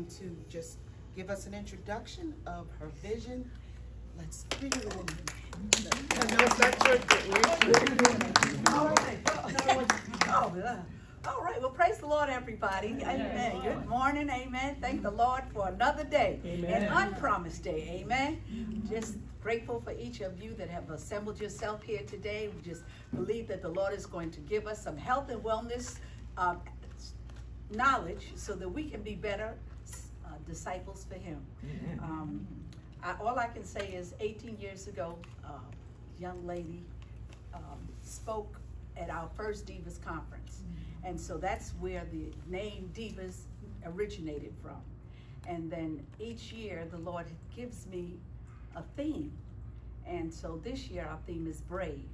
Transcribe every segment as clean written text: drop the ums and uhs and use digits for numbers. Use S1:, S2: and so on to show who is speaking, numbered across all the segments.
S1: going to just give us an introduction of her vision. Let's bring it on.
S2: All right. Well, praise the Lord, everybody. Amen. Good morning. Amen. Thank the Lord for another day, an unpromised day. Amen. Just grateful for each of you that have assembled yourself here today. We just believe that the Lord is going to give us some health and wellness knowledge so that we can be better disciples for Him. All I can say is 18 years ago, a young lady spoke at our first D.I.V.A.S conference. And so that's where the name D.I.V.A.S originated from. And then each year the Lord gives me a theme. And so this year our theme is brave.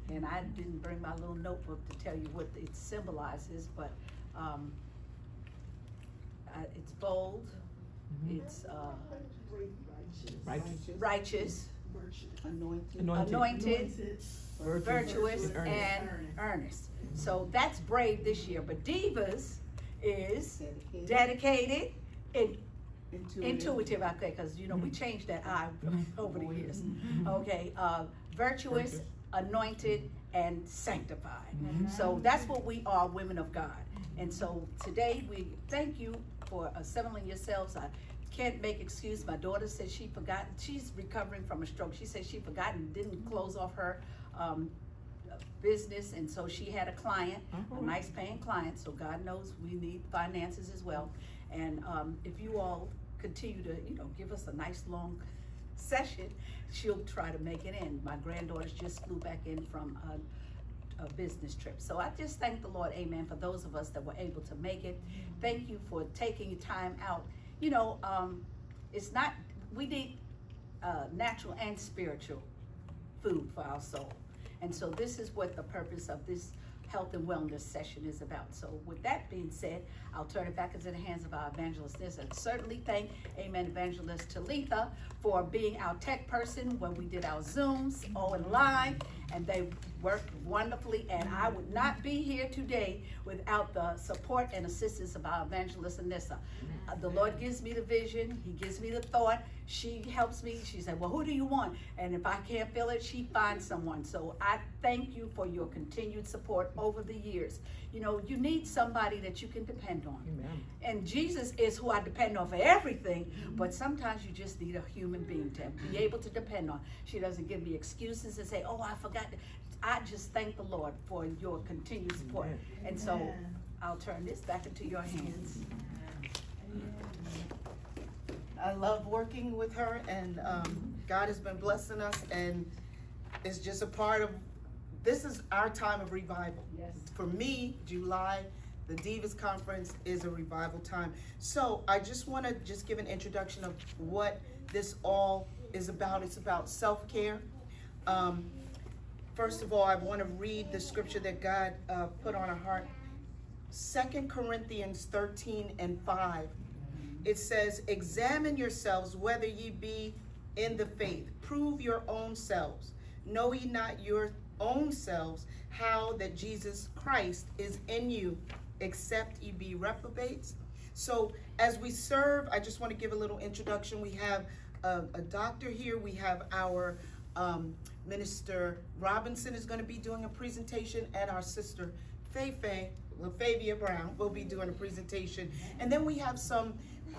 S2: And I didn't bring my little notebook to tell you what it symbolizes, but it's bold, it's righteous, anointed, virtuous, and earnest. So that's brave this year. But D.I.V.A.S is dedicated, intuitive, okay, because you know we changed that I over the years. Okay, virtuous, anointed, and sanctified. So that's what we are, women of God. And so today we thank you for assembling yourselves. I can't make excuse. My daughter said she forgot. She's recovering from a stroke. She said she forgot and didn't close off her business, and so she had a client, a nice paying client. So God knows we need finances as well. And if you all continue to, give us a nice long session, she'll try to make it in. My granddaughters just flew back in from a business trip. So I just thank the Lord, amen, for those of us that were able to make it. Thank you for taking your time out. It's not, we need natural and spiritual food for our soul. And so this is what the purpose of this health and wellness session is about. So with that being said, I'll turn it back into the hands of our evangelist. And certainly thank, amen, Evangelist Talitha for being our tech person when we did our Zooms all in line, and they worked wonderfully. And I would not be here today without the support and assistance of our evangelist Anissa. The Lord gives me the vision. He gives me the thought. She helps me. She said, well, who do you want? And if I can't fill it, she finds someone. So I thank you for your continued support over the years. You need somebody that you can depend on. Amen. And Jesus is who I depend on for everything, but sometimes you just need a human being to be able to depend on. She doesn't give me excuses and say, oh, I forgot. I just thank the Lord for your continued support. Amen. And so I'll turn this back into your hands.
S1: I love working with her, and God has been blessing us, and it's just a part of, this is our time of revival. Yes. For me, July, the D.I.V.A.S conference is a revival time. So I just want to just give an introduction of what this all is about. It's about self-care. First of all, I want to read the scripture that God put on our heart. 2 Corinthians 13:5. It says, examine yourselves whether ye be in the faith. Prove your own selves. Know ye not your own selves how that Jesus Christ is in you, except ye be reprobates. So as we serve, I just want to give a little introduction. We have a doctor here. We have our Minister Robinson is going to be doing a presentation, and our sister Favia Brown will be doing a presentation. And then we have some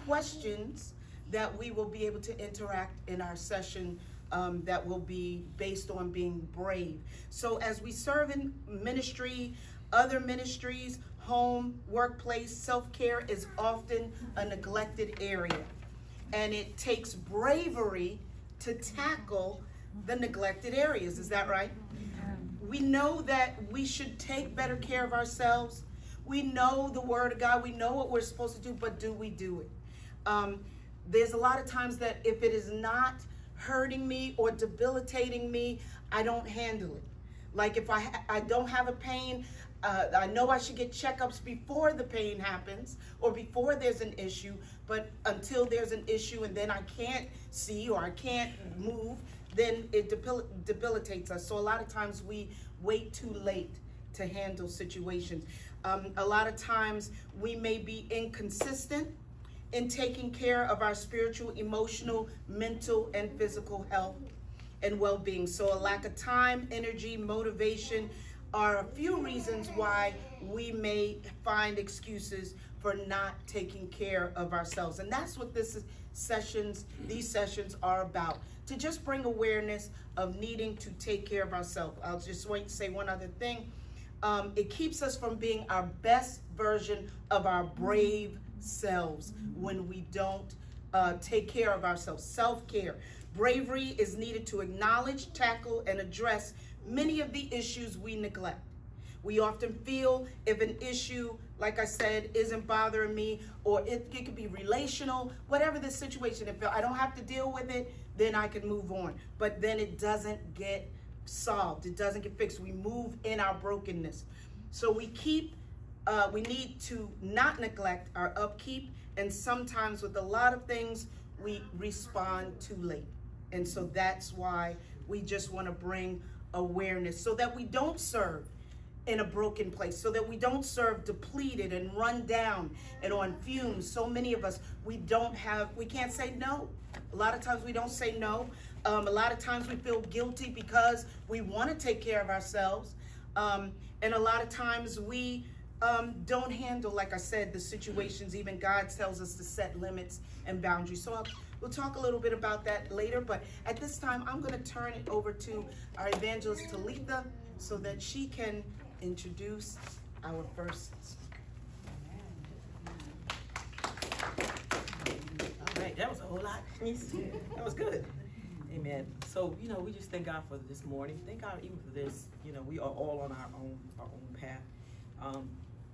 S1: questions that we will be able to interact in our session that will be based on being brave. So as we serve in ministry, other ministries, home, workplace, self-care is often a neglected area. And it takes bravery to tackle the neglected areas. Is that right? We know that we should take better care of ourselves. We know the word of God. We know what we're supposed to do, but do we do it? There's a lot of times that if it is not hurting me or debilitating me, I don't handle it. Like if I don't have a pain, I know I should get checkups before the pain happens or before there's an issue, but until there's an issue and then I can't see or I can't move, then it debilitates us. So a lot of times we wait too late to handle situations. A lot of times we may be inconsistent in taking care of our spiritual, emotional, mental, and physical health and well-being. So a lack of time, energy, motivation are a few reasons why we may find excuses for not taking care of ourselves. And that's what these sessions are about, to just bring awareness of needing to take care of ourselves. I'll just wait to say one other thing. It keeps us from being our best version of our brave selves when we don't take care of ourselves. Self-care. Bravery is needed to acknowledge, tackle, and address many of the issues we neglect. We often feel if an issue, like I said, isn't bothering me, or it could be relational, whatever the situation, if I don't have to deal with it, then I can move on. But then it doesn't get solved. It doesn't get fixed. We move in our brokenness. So we need to not neglect our upkeep, and sometimes with a lot of things, we respond too late. And so that's why we just want to bring awareness so that we don't serve in a broken place, so that we don't serve depleted and run down and on fumes. So many of us, we can't say no. A lot of times we don't say no. A lot of times we feel guilty because we want to take care of ourselves. And a lot of times we don't handle, like I said, the situations. Even God tells us to set limits and boundaries. So we'll talk a little bit about that later. But at this time, I'm going to turn it over to our evangelist, Talitha, so that she can introduce our first speaker.
S3: All right, that was a whole lot. That was good. Amen. So, we just thank God for this morning. Thank God even for this. We are all on our own path.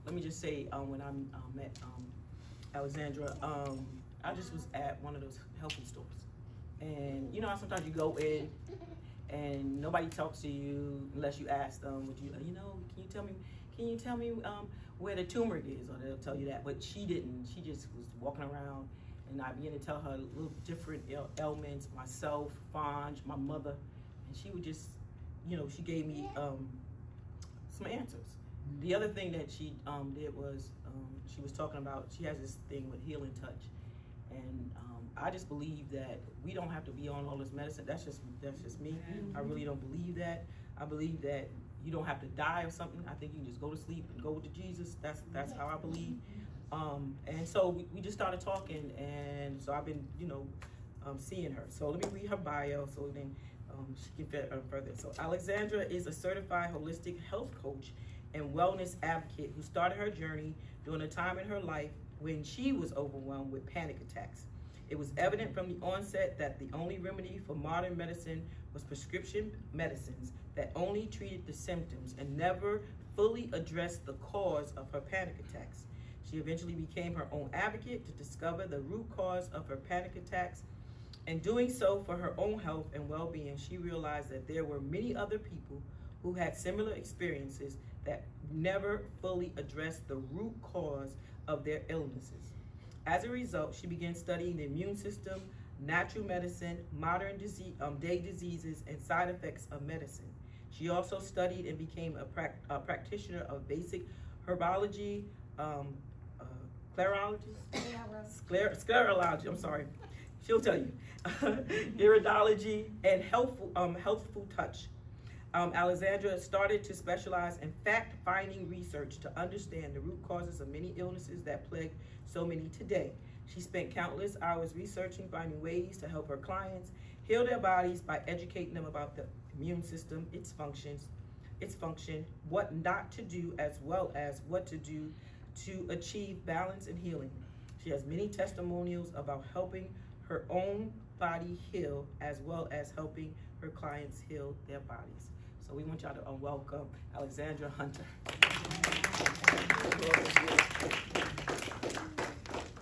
S3: Let me just say, when I met Alexandra, I just was at one of those health food stores. And how sometimes you go in and nobody talks to you unless you ask them, can you tell me where the turmeric is? Or they'll tell you that. But she didn't. She just was walking around, and I began to tell her little different ailments, myself, Fanj, my mother, and she would just, she gave me some answers. The other thing that she did was she was talking about, she has this thing with healing touch, and I just believe that we don't have to be on all this medicine. That's just me. I really don't believe that. I believe that you don't have to die of something. I think you can just go to sleep and go to Jesus. That's how I believe. And so we just started talking, and so I've been seeing her. So let me read her bio so then she can further. So Alexandra is a certified holistic health coach and wellness advocate who started her journey during a time in her life when she was overwhelmed with panic attacks. It was evident from the onset that the only remedy for modern medicine was prescription medicines that only treated the symptoms and never fully addressed the cause of her panic attacks. She eventually became her own advocate to discover the root cause of her panic attacks. And doing so for her own health and well-being, she realized that there were many other people who had similar experiences that never fully addressed the root cause of their illnesses. As a result, she began studying the immune system, natural medicine, modern day diseases, and side effects of medicine. She also studied and became a practitioner of basic herbology, sclerology, I'm sorry, she'll tell you, iridology, and healthful touch. Alexandra started to specialize in fact-finding research to understand the root causes of many illnesses that plague so many today. She spent countless hours researching, finding ways to help her clients heal their bodies by educating them about the immune system, its function, what not to do, as well as what to do to achieve balance and healing. She has many testimonials about helping her own body heal, as well as helping her clients heal their bodies. So we want y'all to welcome Alexandra Hunter.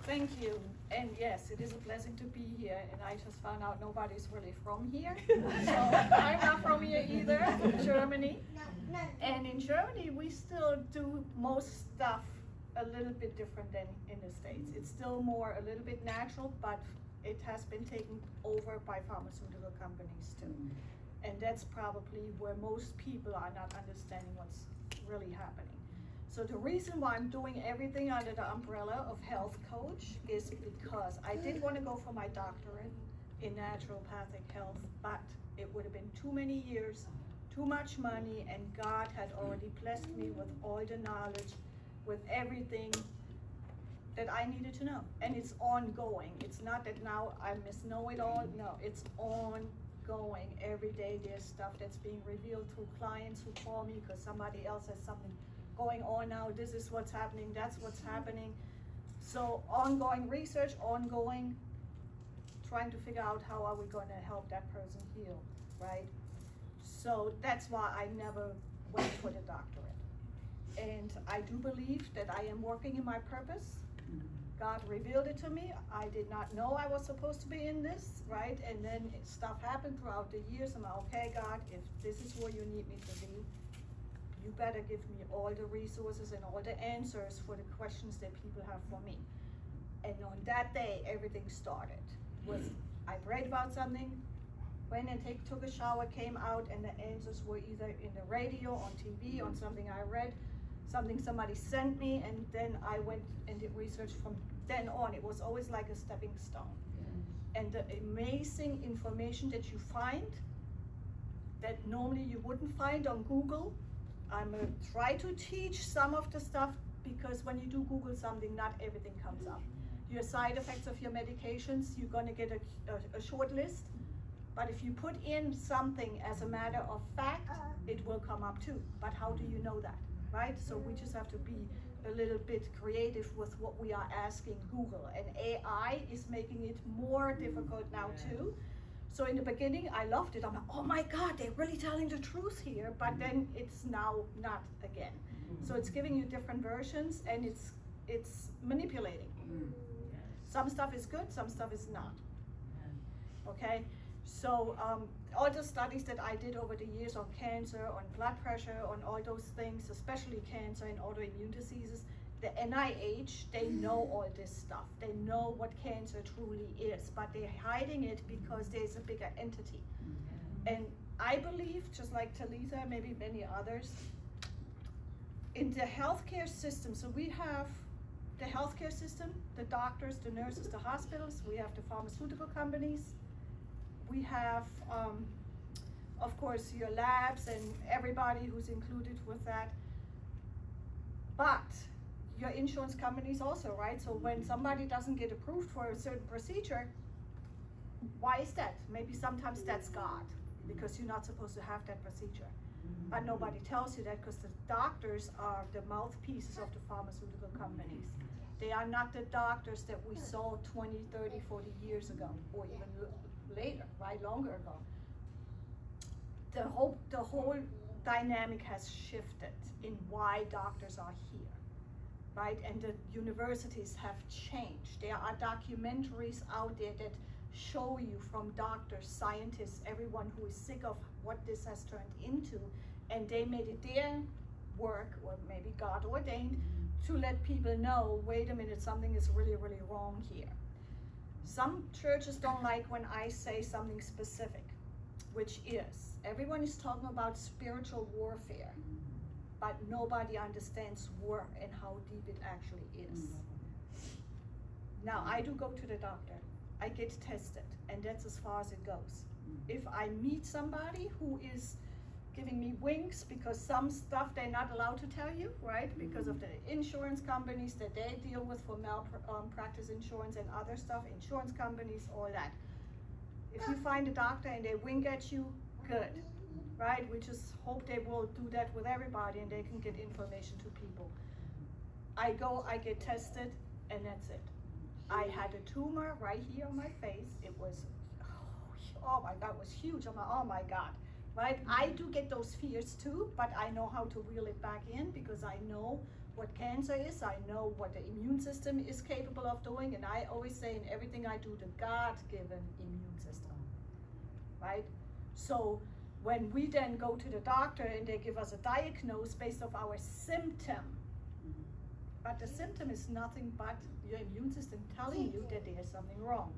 S4: Thank you. And yes, it is a blessing to be here. And I just found out nobody's really from here. So I'm not from here either, from Germany. And in Germany, we still do most stuff a little bit different than in the States. It's still more a little bit natural, but it has been taken over by pharmaceutical companies too. And that's probably where most people are not understanding what's really happening. So the reason why I'm doing everything under the umbrella of health coach is because I did want to go for my doctorate in naturopathic health, but it would have been too many years, too much money, and God had already blessed me with all the knowledge, with everything that I needed to know. And it's ongoing. It's not that now I must know it all. No, it's ongoing. Every day there's stuff that's being revealed through clients who call me because somebody else has something going on now. This is what's happening, that's what's happening. So ongoing research, ongoing trying to figure out how are we going to help that person heal, right? So that's why I never went for the doctorate. And I do believe that I am working in my purpose. God revealed it to me. I did not know I was supposed to be in this, right? And then stuff happened throughout the years. I'm like, okay, God, if this is where you need me to be, you better give me all the resources and all the answers for the questions that people have for me. And on that day, everything started with, I prayed about something, went and took a shower, came out, and the answers were either in the radio, on TV, on something I read, something somebody sent me, and then I went and did research from then on. It was always like a stepping stone. And the amazing information that you find that normally you wouldn't find on Google, I'm gonna try to teach some of the stuff, because when you do Google something, not everything comes up. Your side effects of your medications, you're gonna get a short list, but if you put in something as a matter of fact, it will come up too. But how do you know that, right? So we just have to be a little bit creative with what we are asking Google. And AI is making it more difficult now too. So in the beginning, I loved it. I'm like, oh my God, they're really telling the truth here. But then it's now not again. So it's giving you different versions, and it's manipulating. Some stuff is good, some stuff is not. Okay, so all the studies that I did over the years on cancer, on blood pressure, on all those things, especially cancer and autoimmune diseases, the NIH, they know all this stuff. They know what cancer truly is, but they're hiding it because there's a bigger entity. And I believe, just like Talitha, maybe many others, in the healthcare system, so we have the healthcare system, the doctors, the nurses, the hospitals, we have the pharmaceutical companies, we have, of course, your labs and everybody who's included with that. But your insurance companies also, right? So when somebody doesn't get approved for a certain procedure, why is that? Maybe sometimes that's God, because you're not supposed to have that procedure. But nobody tells you that, because the doctors are the mouthpieces of the pharmaceutical companies. They are not the doctors that we saw 20, 30, 40 years ago, or even later, right, longer ago. The whole dynamic has shifted in why doctors are here, right? And the universities have changed. There are documentaries out there that show you from doctors, scientists, everyone who is sick of what this has turned into, and they made it their work, or maybe God ordained, to let people know, wait a minute, something is really, really wrong here. Some churches don't like when I say something specific, which is, everyone is talking about spiritual warfare, but nobody understands war and how deep it actually is. Now, I do go to the doctor, I get tested, and that's as far as it goes. If I meet somebody who is giving me winks because some stuff they're not allowed to tell you, right? Because of the insurance companies that they deal with for malpractice insurance and other stuff, insurance companies, all that. If you find a doctor and they wink at you, good, right? We just hope they will do that with everybody and they can get information to people. I go, I get tested, and that's it. I had a tumor right here on my face. It was, oh my God, it was huge. I'm like, oh my God. Right? I do get those fears too, but I know how to reel it back in, because I know what cancer is, I know what the immune system is capable of doing, and I always say in everything I do, the God-given immune system, right? So when we then go to the doctor and they give us a diagnosis based off our symptom, but the symptom is nothing but your immune system telling you that there's something wrong.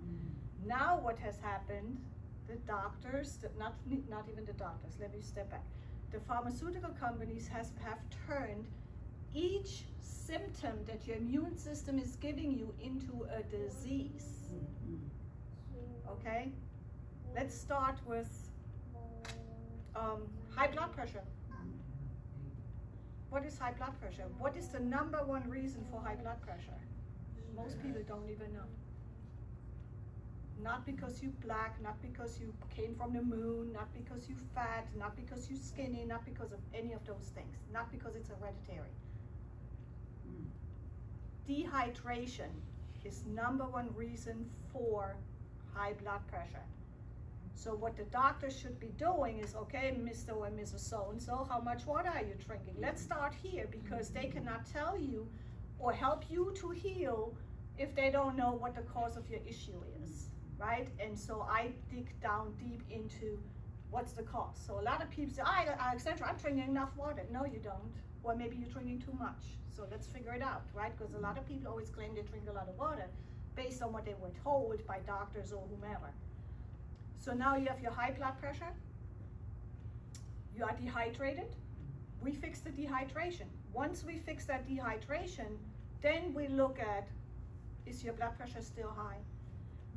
S4: Now what has happened, the doctors, not even the doctors, let me step back. The pharmaceutical companies have turned each symptom that your immune system is giving you into a disease. Okay? Let's start with high blood pressure. What is high blood pressure? What is the number one reason for high blood pressure? Most people don't even know. Not because you're black, not because you came from the moon, not because you're fat, not because you're skinny, not because of any of those things, not because it's hereditary. Dehydration is number one reason for high blood pressure. So what the doctor should be doing is, okay, Mr. or Mrs. So-and-so, how much water are you drinking? Let's start here, because they cannot tell you or help you to heal if they don't know what the cause of your issue is, right? And so I dig down deep into what's the cause. So a lot of people say, Alexandra, I'm drinking enough water. No, you don't. Or maybe you're drinking too much. So let's figure it out, right? Because a lot of people always claim they drink a lot of water based on what they were told by doctors or whomever. So now you have your high blood pressure, you are dehydrated, we fix the dehydration. Once we fix that dehydration, then we look at, is your blood pressure still high?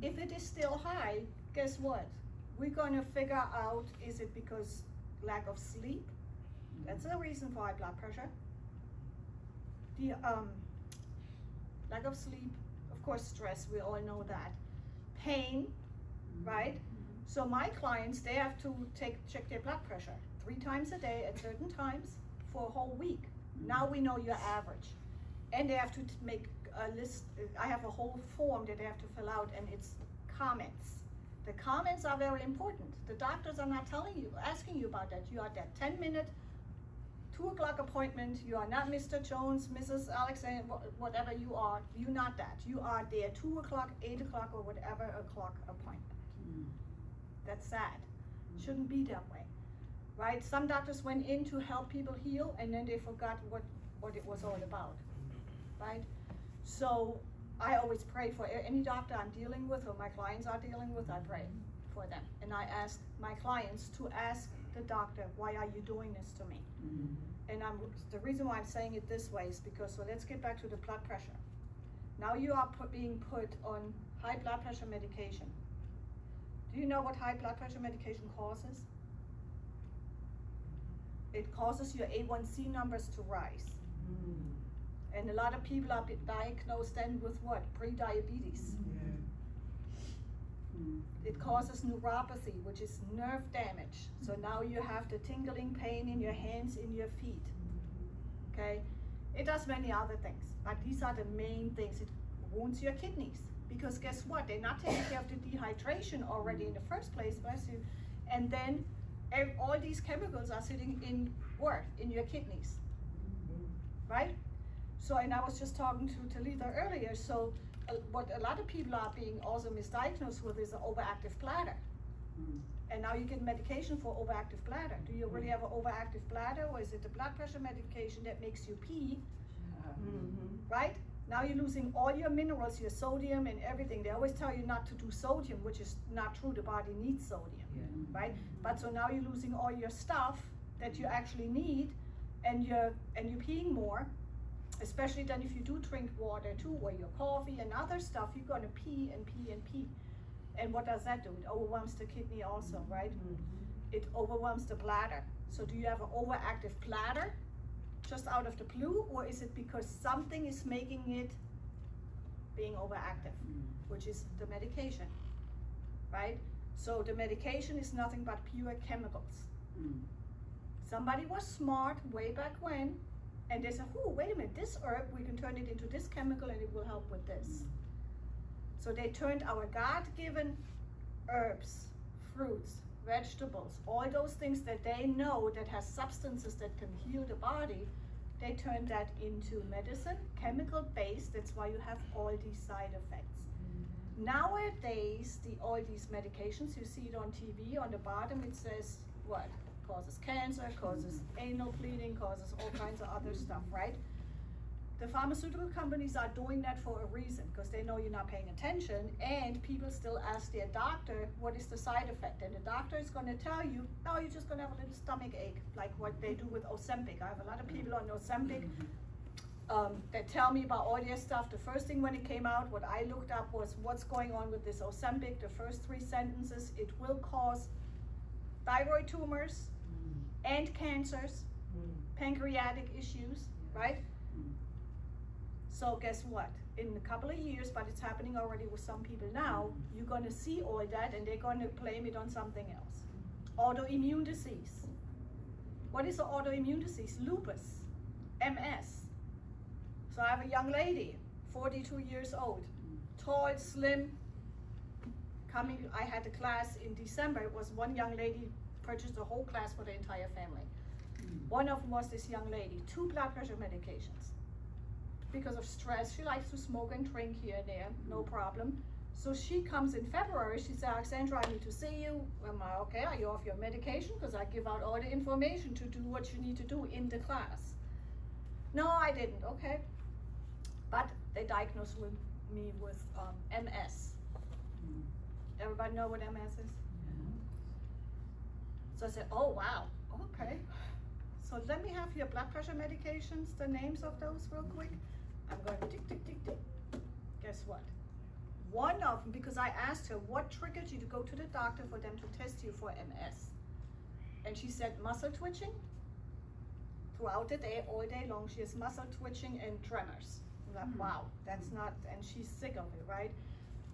S4: If it is still high, guess what? We're gonna figure out, is it because lack of sleep? That's the reason for high blood pressure. The lack of sleep, of course stress, we all know that. Pain, right? So my clients, they have to check their blood pressure 3 times a day at certain times for a whole week. Now we know your average. And they have to make a list. I have a whole form that they have to fill out, and it's comments. The comments are very important. The doctors are not asking you about that. You are that 10-minute, 2 o'clock appointment. You are not Mr. Jones, Mrs. Alexander, whatever you are. You're not that. You are there 2 o'clock, 8 o'clock, or whatever o'clock appointment. That's sad. Shouldn't be that way, right? Some doctors went in to help people heal, and then they forgot what it was all about, right? So I always pray for any doctor I'm dealing with or my clients are dealing with. I pray for them, and I ask my clients to ask the doctor, why are you doing this to me? And the reason why I'm saying it this way is because, so let's get back to the blood pressure. Now you are being put on high blood pressure medication. Do you know what high blood pressure medication causes? It causes your A1C numbers to rise. And a lot of people are diagnosed then with what? Pre-diabetes. It causes neuropathy, which is nerve damage. So now you have the tingling pain in your hands, in your feet. Okay? It does many other things, but these are the main things. It wounds your kidneys. Because guess what? They're not taking care of the dehydration already in the first place, bless you. And then all these chemicals are sitting in your kidneys, right? So, and I was just talking to Talitha earlier, so what a lot of people are being also misdiagnosed with is an overactive bladder. And now you get medication for overactive bladder. Do you really have an overactive bladder, or is it the blood pressure medication that makes you pee, right? Now you're losing all your minerals, your sodium and everything. They always tell you not to do sodium, which is not true. The body needs sodium, right? But so now you're losing all your stuff that you actually need, and you're peeing more, especially then if you do drink water too, or your coffee and other stuff, you're gonna pee and pee and pee. And what does that do? It overwhelms the kidney also, right? It overwhelms the bladder. So do you have an overactive bladder just out of the blue, or is it because something is making it being overactive, which is the medication, right? So the medication is nothing but pure chemicals. Somebody was smart way back when, and they said, oh, wait a minute, this herb, we can turn it into this chemical and it will help with this. So they turned our God-given herbs, fruits, vegetables, all those things that they know that has substances that can heal the body, they turned that into medicine, chemical-based. That's why you have all these side effects. Nowadays, all these medications, you see it on TV, on the bottom it says what? Causes cancer, causes anal bleeding, causes all kinds of other stuff, right? The pharmaceutical companies are doing that for a reason, because they know you're not paying attention, and people still ask their doctor, what is the side effect? And the doctor is going to tell you, no, you're just going to have a little stomach ache, like what they do with Ozempic. I have a lot of people on Ozempic. They tell me about all their stuff. The first thing when it came out, what I looked up was what's going on with this Ozempic. The first 3 sentences, it will cause thyroid tumors and cancers, pancreatic issues, right? So guess what? In a couple of years, but it's happening already with some people now, you're gonna see all that and they're gonna blame it on something else. Autoimmune disease. What is an autoimmune disease? Lupus, MS. So I have a young lady, 42 years old, tall, slim, I had a class in December. It was one young lady purchased a whole class for the entire family. One of them was this young lady, 2 blood pressure medications. Because of stress, she likes to smoke and drink here and there, no problem. So she comes in February, she said, Alexandra, I need to see you. I'm like, okay, are you off your medication? Because I give out all the information to do what you need to do in the class. No, I didn't, okay. But they diagnosed me with MS. Everybody know what MS is? So I said, oh wow, okay. So let me have your blood pressure medications, the names of those real quick. I'm going tick, tick, tick, tick. Guess what? One of them, because I asked her, what triggered you to go to the doctor for them to test you for MS? And she said muscle twitching. Throughout the day, all day long, she has muscle twitching and tremors. I'm like, wow, that's not, and she's sick of it, right?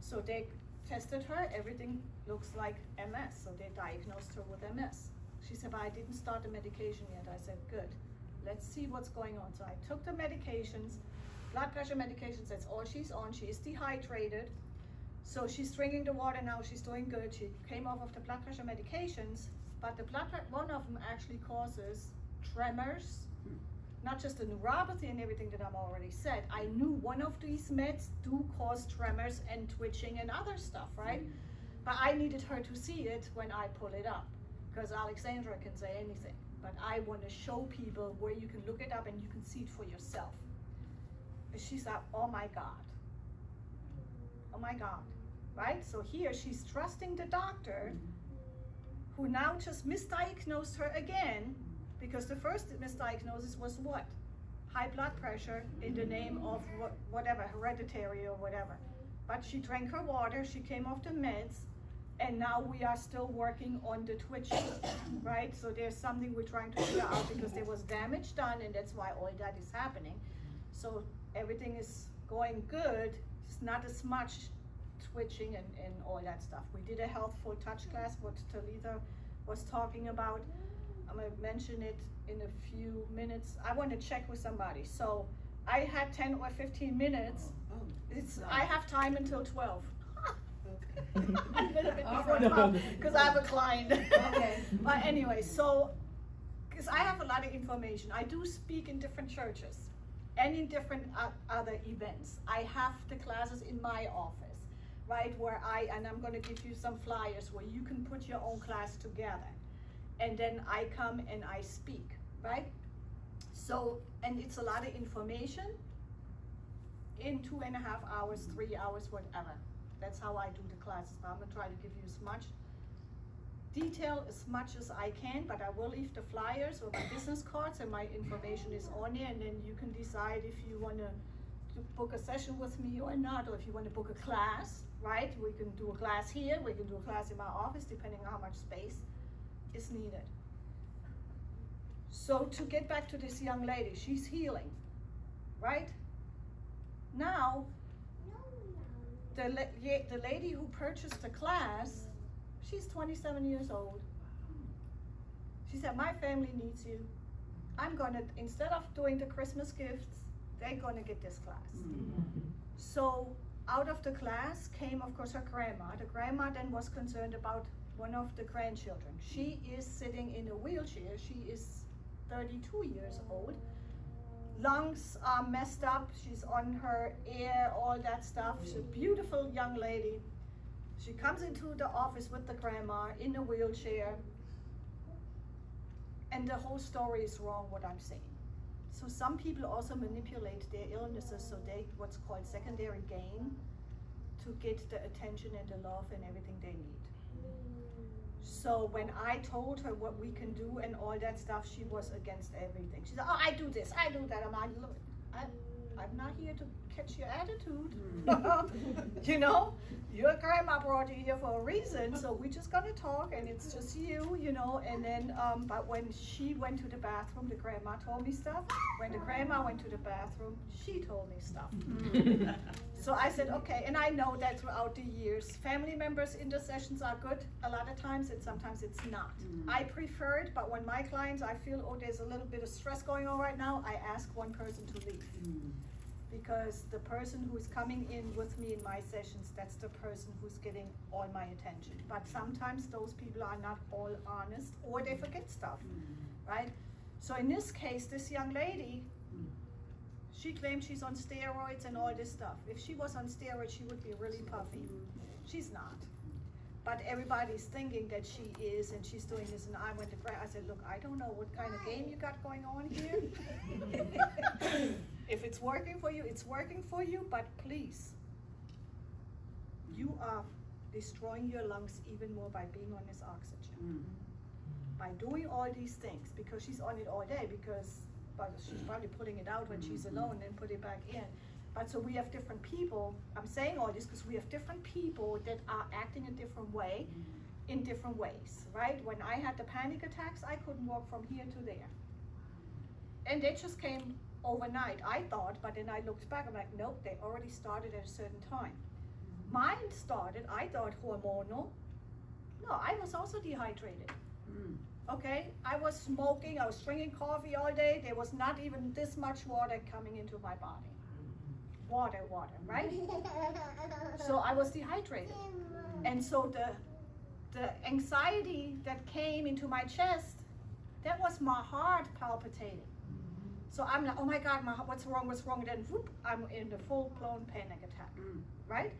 S4: So they tested her, everything looks like MS, so they diagnosed her with MS. She said, but I didn't start the medication yet. I said, good, let's see what's going on. So I took the medications, blood pressure medications, that's all she's on. She is dehydrated. So she's drinking the water now, she's doing good. She came off of the blood pressure medications, but the one of them actually causes tremors, not just the neuropathy and everything that I've already said. I knew one of these meds do cause tremors and twitching and other stuff, right? But I needed her to see it when I pull it up, because Alexandra can say anything. But I want to show people where you can look it up and you can see it for yourself. And she's like, oh my God. Oh my God, right? So here she's trusting the doctor who now just misdiagnosed her again, because the first misdiagnosis was what? High blood pressure in the name of whatever, hereditary or whatever. But she drank her water, she came off the meds, and now we are still working on the twitching, right? So there's something we're trying to figure out, because there was damage done and that's why all that is happening. So everything is going good, it's not as much twitching and all that stuff. We did a healthful touch class, what Talitha was talking about. I'm gonna mention it in a few minutes. I want to check with somebody. So I had 10 or 15 minutes. I have time until 12. A little bit before 12, because I have a client.
S2: Okay.
S4: But anyway, so, because I have a lot of information. I do speak in different churches and in different other events. I have the classes in my office, right, where and I'm going to give you some flyers where you can put your own class together. And then I come and I speak, right? So, and it's a lot of information in 2.5 hours, 3 hours, whatever. That's how I do the classes. But I'm gonna try to give you as much detail as much as I can, but I will leave the flyers or my business cards, and my information is on there, and then you can decide if you wanna book a session with me or not, or if you wanna book a class, right? We can do a class here, we can do a class in my office, depending on how much space is needed. So to get back to this young lady, she's healing, right? Now, the lady who purchased the class, she's 27 years old. She said, my family needs you. I'm gonna, instead of doing the Christmas gifts, they're gonna get this class. So out of the class came, of course, her grandma. The grandma then was concerned about one of the grandchildren. She is sitting in a wheelchair. She is 32 years old. Lungs are messed up. She's on her air, all that stuff. She's a beautiful young lady. She comes into the office with the grandma in a wheelchair. And the whole story is wrong, what I'm saying. So some people also manipulate their illnesses so they, what's called secondary gain, to get the attention and the love and everything they need. So when I told her what we can do and all that stuff, she was against everything. She said, oh, I do this, I do that. I'm like, look, I'm not here to catch your attitude. You know, your grandma brought you here for a reason, so we're just gonna talk, and it's just you, you know. And then, but when she went to the bathroom, the grandma told me stuff. When the grandma went to the bathroom, she told me stuff. So I said, okay, and I know that throughout the years, family members' intercessions are good a lot of times, and sometimes it's not. I prefer it, but when my clients, I feel, oh, there's a little bit of stress going on right now, I ask one person to leave. Because the person who's coming in with me in my sessions, that's the person who's getting all my attention. But sometimes those people are not all honest, or they forget stuff, right? So in this case, this young lady, she claims she's on steroids and all this stuff. If she was on steroids, she would be really puffy. She's not. But everybody's thinking that she is, and she's doing this, and I went to I said, look, I don't know what kind of game you got going on here. If it's working for you, it's working for you, but please, you are destroying your lungs even more by being on this oxygen. By doing all these things, because she's on it all day, but she's probably putting it out when she's alone and put it back in. But so we have different people, I'm saying all this because we have different people that are acting a different way, in different ways, right? When I had the panic attacks, I couldn't walk from here to there. And they just came overnight, I thought, but then I looked back, I'm like, nope, they already started at a certain time. Mine started, I thought, hormonal. No, I was also dehydrated. Okay, I was smoking, I was drinking coffee all day, there was not even this much water coming into my body. Water, right? So I was dehydrated. And so the anxiety that came into my chest, that was my heart palpitating. So I'm like, oh my God, what's wrong? And then whoop, I'm in the full-blown panic attack, right?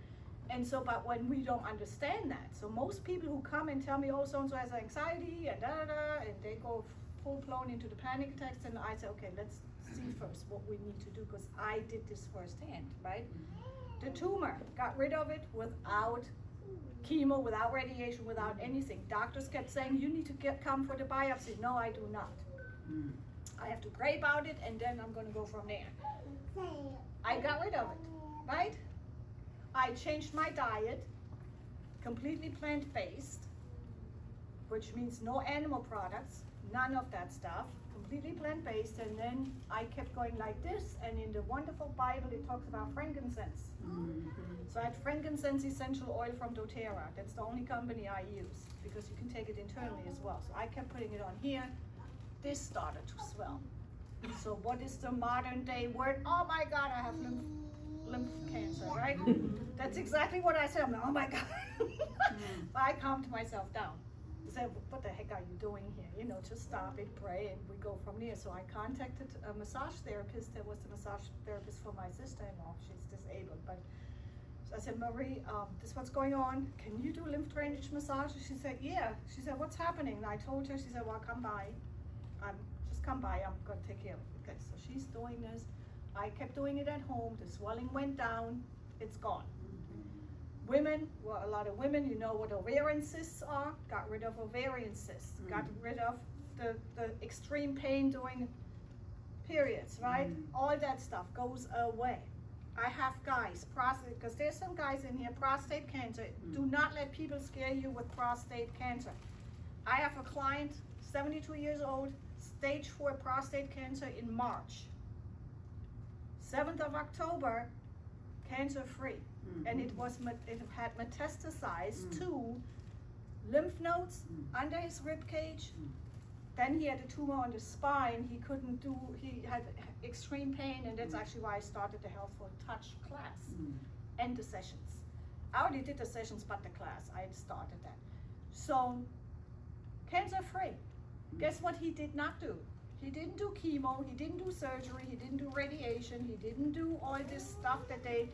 S4: And so, but when we don't understand that, so most people who come and tell me, oh, so-and-so has anxiety and and they go full-blown into the panic attacks, and I say, okay, let's see first what we need to do, because I did this firsthand, right? The tumor, got rid of it without chemo, without radiation, without anything. Doctors kept saying, you need to come for the biopsy. No, I do not. I have to pray about it, and then I'm gonna go from there. I got rid of it, right? I changed my diet, completely plant-based, which means no animal products, none of that stuff, completely plant-based, and then I kept going like this, and in the wonderful Bible it talks about frankincense. So I had frankincense essential oil from doTERRA. That's the only company I use, because you can take it internally as well. So I kept putting it on here. This started to swell. So what is the modern day word? Oh my God, I have lymph cancer, right? That's exactly what I said. I'm like, oh my God. But I calmed myself down. I said, what the heck are you doing here? You know, just stop it, pray, and we go from there. So I contacted a massage therapist. That was the massage therapist for my sister-in-law. She's disabled. But so I said, Marie, this is what's going on. Can you do lymph drainage massage? She said, yeah. She said, what's happening? And I told her. She said, well, come by. Just come by. I'm going to take care of it. Okay, so she's doing this. I kept doing it at home. The swelling went down. It's gone. Women, well, a lot of women, you know what ovarian cysts are. Got rid of ovarian cysts. Got rid of the extreme pain during periods, right? All that stuff goes away. I have guys, prostate, because there's some guys in here, prostate cancer. Do not let people scare you with prostate cancer. I have a client, 72 years old, stage 4 prostate cancer in March. 7th of October, cancer-free. And it had metastasized to lymph nodes under his rib cage. Then he had a tumor on the spine. He had extreme pain, and that's actually why I started the Healthful Touch class and the sessions. I already did the sessions, but the class, I had started that. So, cancer-free. Guess what he did not do? He didn't do chemo, he didn't do surgery, he didn't do radiation, he didn't do all this stuff that they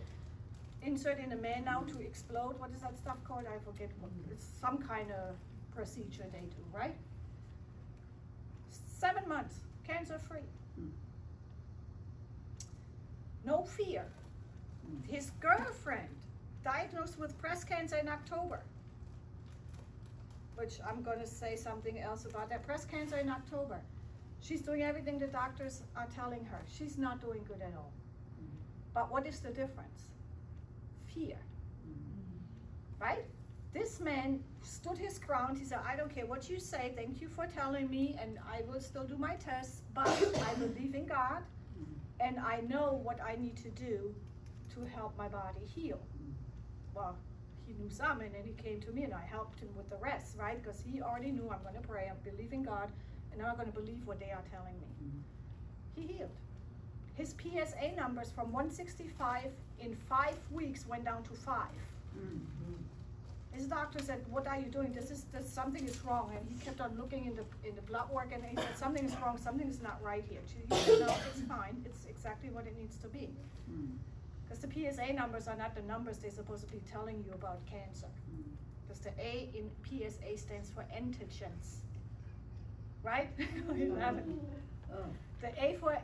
S4: insert in a man now to explode. What is that stuff called? I forget. It's some kind of procedure they do, right? 7 months, cancer-free. No fear. His girlfriend diagnosed with breast cancer in October, which I'm going to say something else about that. Breast cancer in October. She's doing everything the doctors are telling her. She's not doing good at all. But what is the difference? Fear. Right? This man stood his ground. He said, I don't care what you say. Thank you for telling me, and I will still do my tests, but I believe in God, and I know what I need to do to help my body heal. Well, he knew some, and then he came to me, and I helped him with the rest, right? Because he already knew, I'm going to pray, I believe in God, and I'm going to believe what they are telling me. He healed. His PSA numbers from 165 in 5 weeks went down to 5. His doctor said, what are you doing? Something is wrong. And he kept on looking in the blood work, and he said, something is wrong, something is not right here. He said, no, it's fine. It's exactly what it needs to be. Because the PSA numbers are not the numbers they're supposed to be telling you about cancer. Because the A in PSA stands for antigens. Right? You have it. The A for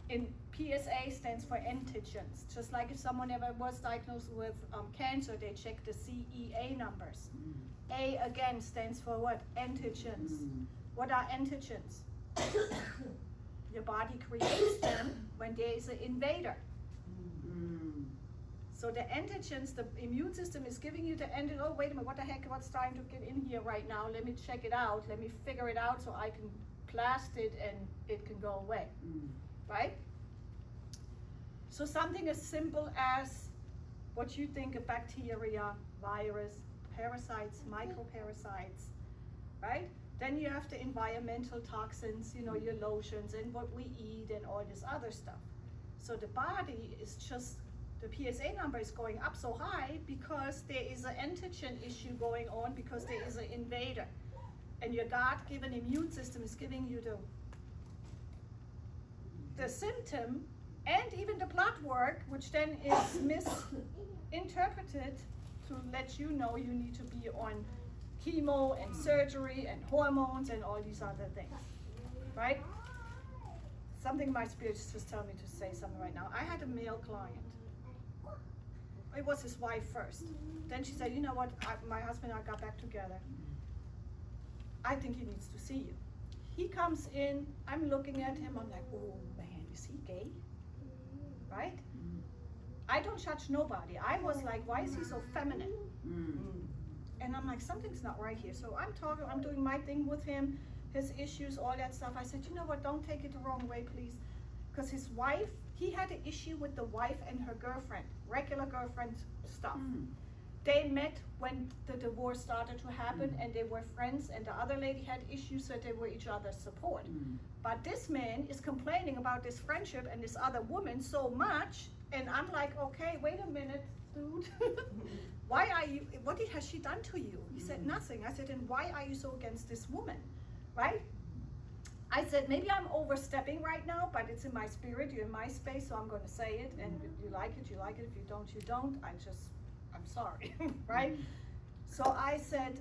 S4: in PSA stands for antigens. Just like if someone ever was diagnosed with cancer, they check the CEA numbers. A again stands for what? Antigens. What are antigens? Your body creates them when there is an invader. So the antigens, the immune system is giving you the antigen. Oh, wait a minute, what the heck, what's trying to get in here right now? Let me check it out. Let me figure it out so I can blast it and it can go away. Right? So something as simple as what you think of bacteria, virus, parasites, microparasites, right? Then you have the environmental toxins, you know, your lotions and what we eat and all this other stuff. So the body is just, the PSA number is going up so high because there is an antigen issue going on, because there is an invader. And your God-given immune system is giving you the symptom and even the blood work, which then is misinterpreted to let you know you need to be on chemo and surgery and hormones and all these other things, right? Something my spirit just tell me to say something right now. I had a male client. It was his wife first. Then she said, you know what, my husband and I got back together. I think he needs to see you. He comes in, I'm looking at him, I'm like, oh man, is he gay? Right? I don't judge nobody. I was like, why is he so feminine? And I'm like, something's not right here. So I'm doing my thing with him, his issues, all that stuff. I said, you know what, don't take it the wrong way, please. Because his wife, he had an issue with the wife and her girlfriend, regular girlfriend stuff. They met when the divorce started to happen, and they were friends, and the other lady had issues, so they were each other's support. But this man is complaining about this friendship and this other woman so much, and I'm like, okay, wait a minute, dude. Why are you, has she done to you? He said, nothing. I said, and why are you so against this woman, right? I said, maybe I'm overstepping right now, but it's in my spirit, you're in my space, so I'm going to say it, and if you like it, you like it. If you don't, you don't. I'm sorry, right? So I said,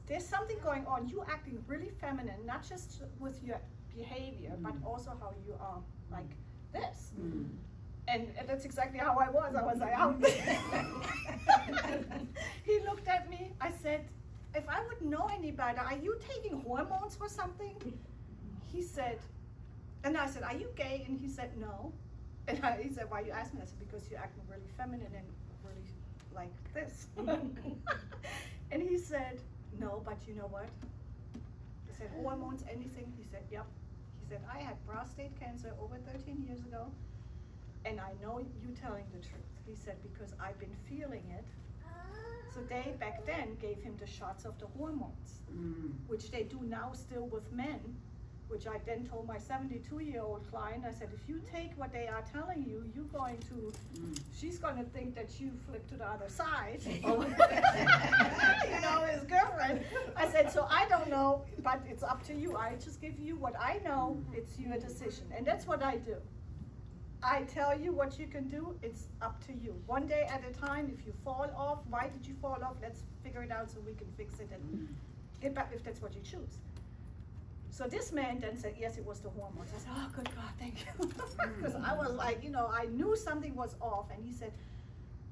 S4: there's something going on. You acting really feminine, not just with your behavior, but also how you are like this. And that's exactly how I was. I was like, out there. He looked at me. I said, if I would know any better, are you taking hormones or something? He said, and I said, are you gay? And he said, no. And he said, why you ask me? I said, because you're acting really feminine and really like this. And he said, no, but you know what? I said, hormones, anything? He said, yep. He said, I had prostate cancer over 13 years ago, and I know you telling the truth. He said, because I've been feeling it. So they back then gave him the shots of the hormones, which they do now still with men, which I then told my 72-year-old client, I said, if you take what they are telling you, you're going to, she's going to think that you flipped to the other side. You know, his girlfriend. I said, so I don't know, but it's up to you. I just give you what I know. It's your decision. And that's what I do. I tell you what you can do, it's up to you. One day at a time. If you fall off, why did you fall off? Let's figure it out so we can fix it and get back if that's what you choose. So this man then said, yes, it was the hormones. I said, oh, good God, thank you. Because I was like, you know, I knew something was off. And he said,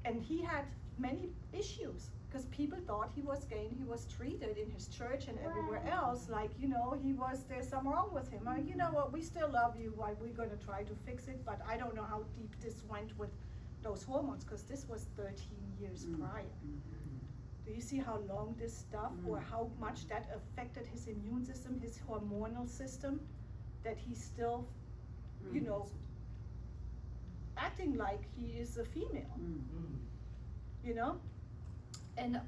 S4: and he had many issues because people thought he was gay, and he was treated in his church and everywhere else like, there's something wrong with him. You know what, we still love you, we're gonna try to fix it, but I don't know how deep this went with those hormones, because this was 13 years prior. Do you see how long this stuff, or how much that affected his immune system, his hormonal system, that he's still, acting like he is a female,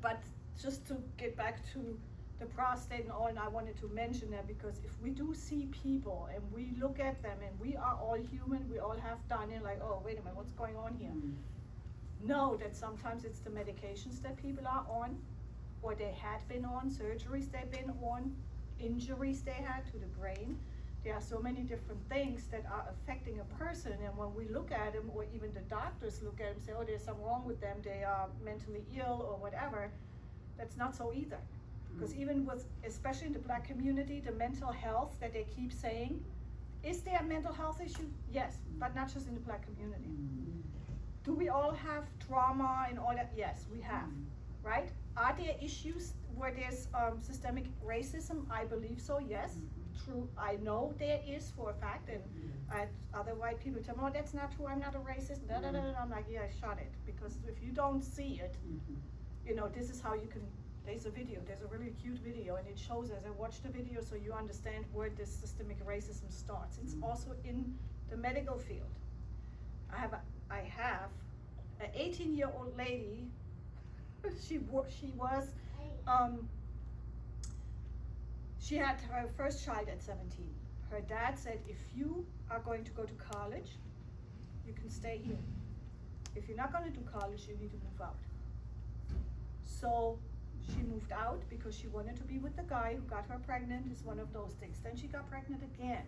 S4: but just to get back to the prostate and all, and I wanted to mention that because if we do see people and we look at them and we are all human, we all have done it, like, oh, wait a minute, what's going on here? Know that sometimes it's the medications that people are on, or they had been on, surgeries they've been on, injuries they had to the brain. There are so many different things that are affecting a person, and when we look at them, or even the doctors look at them and say, oh, there's something wrong with them, they are mentally ill or whatever, that's not so either. Because even with, especially in the Black community, the mental health that they keep saying, is there a mental health issue? Yes, but not just in the Black community. Do we all have trauma and all that? Yes, we have, right? Are there issues where there's systemic racism? I believe so, yes. True, I know there is for a fact, and other white people tell me, oh, that's not true, I'm not a racist, I'm like, yeah, shut it, because if you don't see it, this is how you can, there's a really cute video, and it shows, as I watched the video, so you understand where this systemic racism starts. It's also in the medical field. I have an 18-year-old lady, she had her first child at 17. Her dad said, if you are going to go to college, you can stay here. If you're not going to do college, you need to move out. So she moved out because she wanted to be with the guy who got her pregnant. It's one of those things. Then she got pregnant again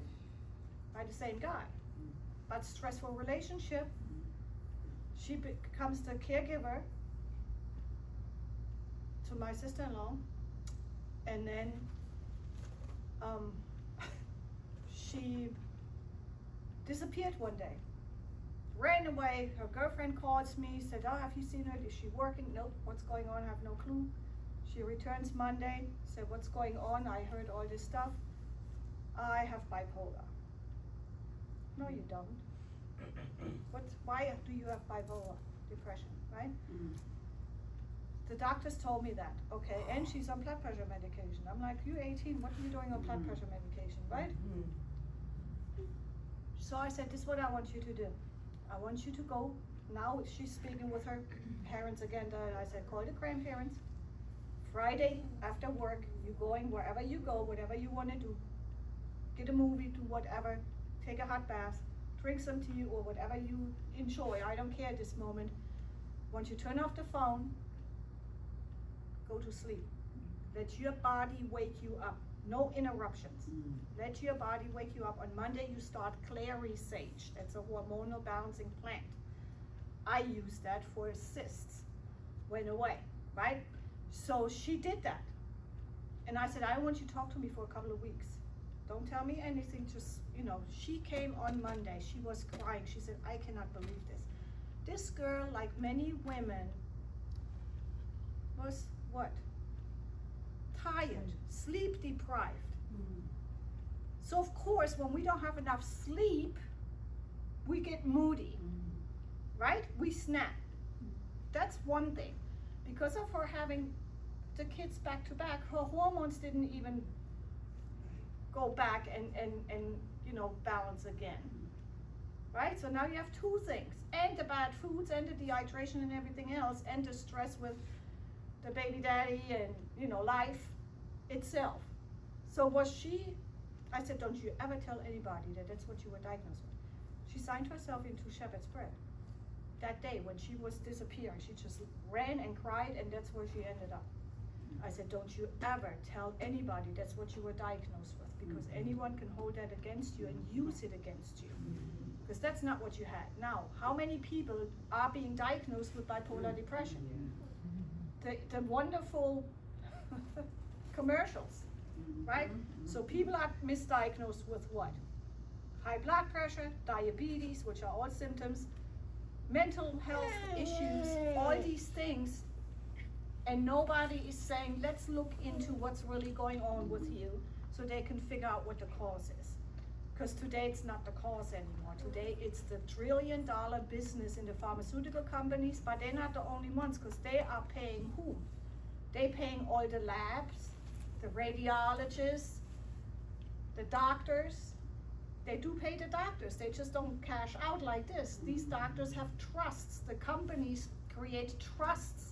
S4: by the same guy. But stressful relationship. She becomes the caregiver to my sister-in-law, and then she disappeared one day, ran away. Her girlfriend calls me, said, oh, have you seen her? Is she working? Nope. What's going on? I have no clue. She returns Monday, said, what's going on? I heard all this stuff. I have bipolar. No, you don't. Why do you have bipolar depression, right? The doctors told me that, okay, and she's on blood pressure medication. I'm like, you're 18, what are you doing on blood pressure medication, right? So I said, this is what I want you to do. I want you to go, now she's speaking with her parents again, I said, call the grandparents. Friday after work, you're going wherever you go, whatever you want to do. Get a movie, do whatever, take a hot bath, drink some tea or whatever you enjoy. I don't care at this moment. Once you turn off the phone, go to sleep. Let your body wake you up. No interruptions. Let your body wake you up. On Monday, you start clary sage. That's a hormonal balancing plant. I used that for cysts. Went away, right? So she did that. And I said, I want you to talk to me for a couple of weeks. Don't tell me anything, just, she came on Monday. She was crying. She said, I cannot believe this. This girl, like many women, was what? Tired, sleep deprived. So of course, when we don't have enough sleep, we get moody, right? We snap. That's one thing. Because of her having the kids back to back, her hormones didn't even go back and balance again, right? So now you have two things, and the bad foods, and the dehydration and everything else, and the stress with the baby daddy and life itself. So I said, don't you ever tell anybody that that's what you were diagnosed with. She signed herself into shepherd's prayer that day when she was disappearing. She just ran and cried, and that's where she ended up. I said, don't you ever tell anybody that's what you were diagnosed with, because anyone can hold that against you and use it against you, because that's not what you had. Now, how many people are being diagnosed with bipolar depression? The wonderful commercials, right? So people are misdiagnosed with what? High blood pressure, diabetes, which are all symptoms, mental health issues, all these things. And nobody is saying, let's look into what's really going on with you so they can figure out what the cause is. Because today it's not the cause anymore. Today it's the trillion-dollar business in the pharmaceutical companies, but they're not the only ones, because they are paying who? They're paying all the labs, the radiologists, the doctors. They do pay the doctors. They just don't cash out like this. These doctors have trusts. The companies create trusts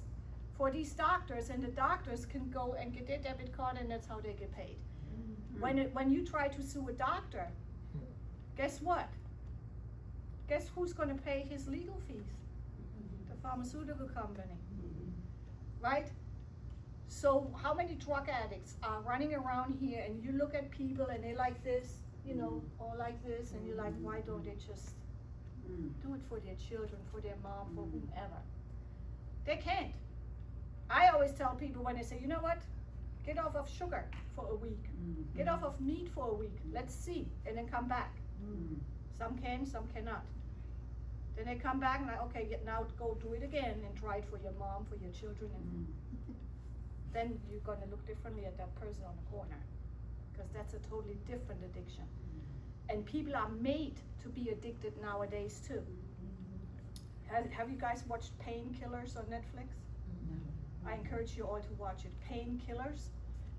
S4: for these doctors, and the doctors can go and get their debit card, and that's how they get paid. When you try to sue a doctor, guess what? Guess who's going to pay his legal fees? The pharmaceutical company, right? So how many drug addicts are running around here, and you look at people and they like this, you know, or like this, and you're like, why don't they just do it for their children, for their mom, for whomever? They can't. I always tell people when they say, you know what? Get off of sugar for a week. Get off of meat for a week. Let's see, and then come back. Some can, some cannot. Then they come back and like, okay, now go do it again and try it for your mom, for your children, and then you're going to look differently at that person on the corner, because that's a totally different addiction. And people are made to be addicted nowadays too. Have you guys watched Painkillers on Netflix? I encourage you all to watch it. Painkillers.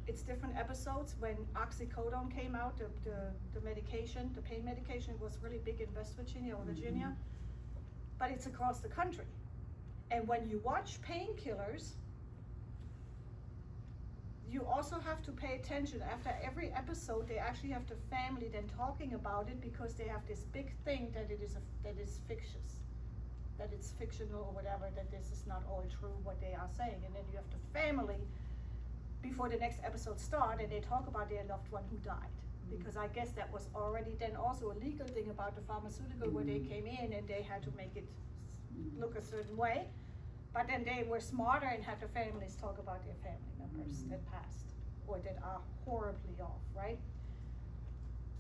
S4: It's different episodes. When oxycodone came out, the medication, the pain medication, was really big in West Virginia or Virginia, but it's across the country. And when you watch Painkillers, you also have to pay attention. After every episode, they actually have the family then talking about it, because they have this big thing that it is that is fictitious, that it's fictional or whatever, that this is not all true what they are saying. And then you have the family before the next episode start, and they talk about their loved one who died, because I guess that was already then also a legal thing about the pharmaceutical, where they came in and they had to make it look a certain way. But then they were smarter and had the families talk about their family members that passed or that are horribly off, right?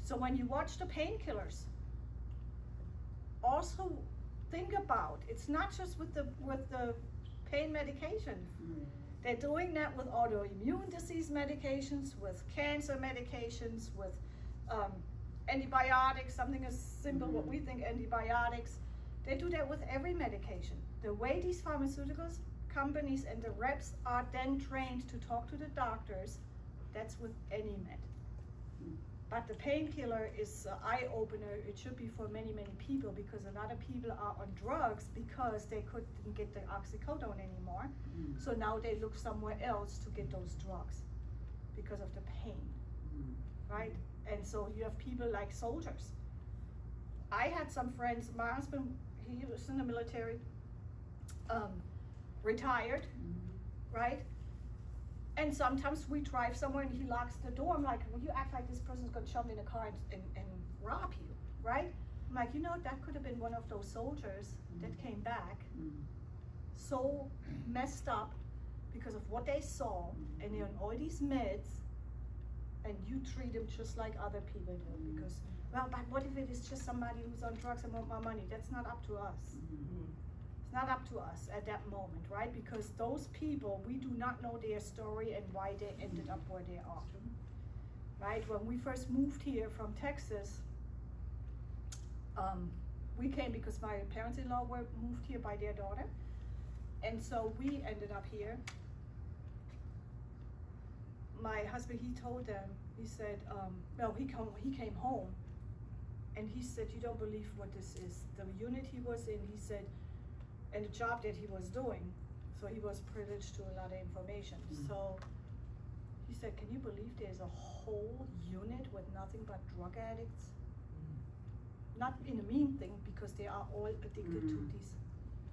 S4: So when you watch the Painkillers, also think about, it's not just with the pain medication. They're doing that with autoimmune disease medications, with cancer medications, with antibiotics, something as simple what we think antibiotics. They do that with every medication. The way these pharmaceuticals companies and the reps are then trained to talk to the doctors, that's with any med. But the painkiller is an eye-opener. It should be for many, many people, because a lot of people are on drugs because they couldn't get the oxycodone anymore. So now they look somewhere else to get those drugs because of the pain, right? And so you have people like soldiers. I had some friends, my husband, he was in the military, retired, right? And sometimes we drive somewhere and he locks the door. I'm like, well, you act like this person's gonna jump in a car and rob you, right? I'm like, you know, that could have been one of those soldiers that came back so messed up because of what they saw, and they're on all these meds, and you treat them just like other people do, because, well, but what if it is just somebody who's on drugs and want my money? That's not up to us. It's not up to us at that moment, right? Because those people, we do not know their story and why they ended up where they are, right? When we first moved here from Texas, we came because my parents-in-law were moved here by their daughter, and so we ended up here. My husband, he told them, he said, well, he came home, and he said, you don't believe what this is. The unit he was in, he said, and the job that he was doing, so he was privileged to a lot of information. So he said, can you believe there's a whole unit with nothing but drug addicts? Not in a mean thing, because they are all addicted to these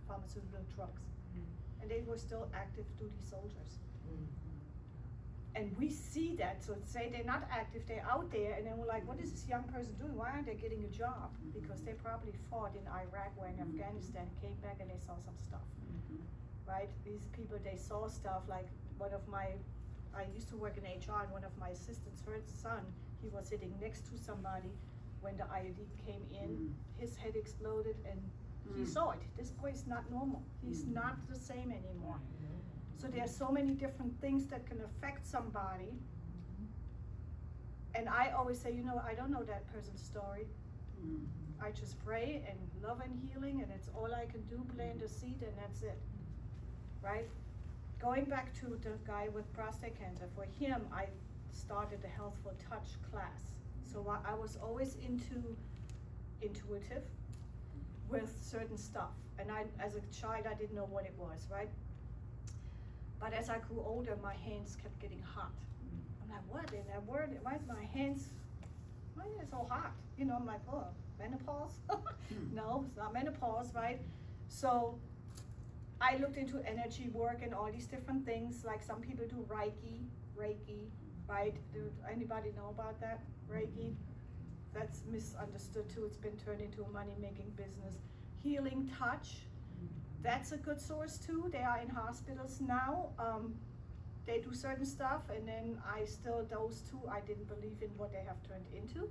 S4: pharmaceutical drugs. And they were still active duty soldiers. And we see that, so say they're not active, they're out there, and then we're like, what is this young person doing? Why aren't they getting a job? Because they probably fought in Iraq or in Afghanistan, came back and they saw some stuff, right? These people, they saw stuff like I used to work in HR, and one of my assistants, her son, he was sitting next to somebody when the IED came in, his head exploded, and he saw it. This boy is not normal. He's not the same anymore. So there are so many different things that can affect somebody. And I always say, I don't know that person's story. I just pray and love and healing, and it's all I can do, plant a seed, and that's it, right? Going back to the guy with prostate cancer, for him, I started the Healthful Touch class. So I was always intuitive with certain stuff. And as a child, I didn't know what it was, right? But as I grew older, my hands kept getting hot. I'm like, what in that word? Why is my hands, why are they so hot? I'm like, oh, menopause? No, it's not menopause, right? So I looked into energy work and all these different things. Like some people do Reiki, right? Do anybody know about that? Reiki? That's misunderstood too. It's been turned into a money-making business. Healing touch, that's a good source too. They are in hospitals now. They do certain stuff, and then those two, I didn't believe in what they have turned into.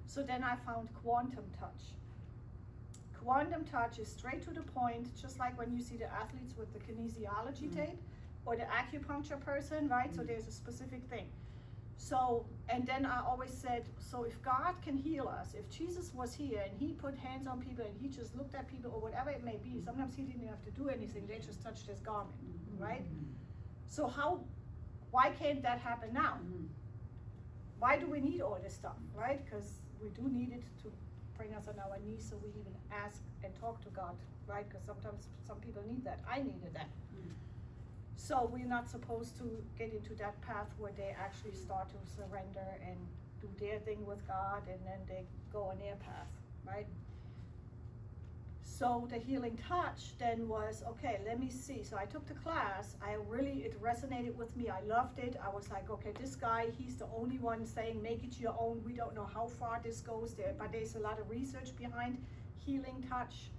S4: So then I found quantum touch. Quantum touch is straight to the point, just like when you see the athletes with the kinesiology tape, or the acupuncture person, right? So there's a specific thing. So, and then I always said, so if God can heal us, if Jesus was here and he put hands on people and he just looked at people or whatever it may be, sometimes he didn't have to do anything, they just touched his garment, right? So why can't that happen now? Why do we need all this stuff, right? Because we do need it to bring us on our knees so we even ask and talk to God, right? Because sometimes some people need that. I needed that. So we're not supposed to get into that path where they actually start to surrender and do their thing with God, and then they go on their path, right? So the healing touch then was, okay, let me see. So I took the class. It resonated with me. I loved it. I was like, okay, this guy, he's the only one saying, make it your own. We don't know how far this goes there, but there's a lot of research behind healing touch,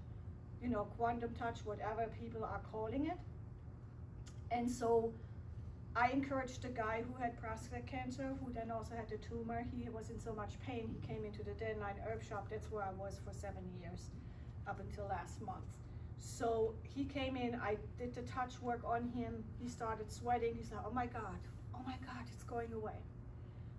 S4: quantum touch, whatever people are calling it. And so I encouraged the guy who had prostate cancer, who then also had the tumor. He was in so much pain. He came into the Den Line Herb Shop. That's where I was for 7 years, up until last month. So he came in, I did the touch work on him. He started sweating. He's like, oh my God, it's going away.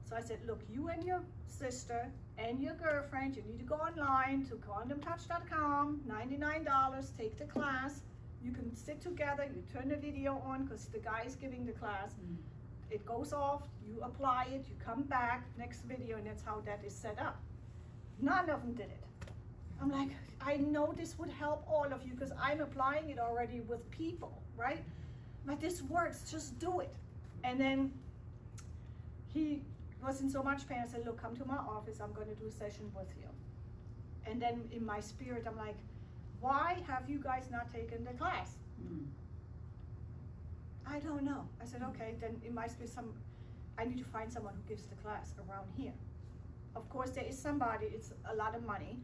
S4: So I said, look, you and your sister and your girlfriend, you need to go online to quantumtouch.com, $99, take the class. You can sit together, you turn the video on because the guy is giving the class. It goes off, you apply it, you come back, next video, and that's how that is set up. None of them did it. I'm like, I know this would help all of you because I'm applying it already with people, right? But this works, just do it. And then he was in so much pain. I said, look, come to my office, I'm going to do a session with you. And then in my spirit, I'm like, why have you guys not taken the class? I don't know. I said, okay, then it must be I need to find someone who gives the class around here. Of course, there is somebody, it's a lot of money,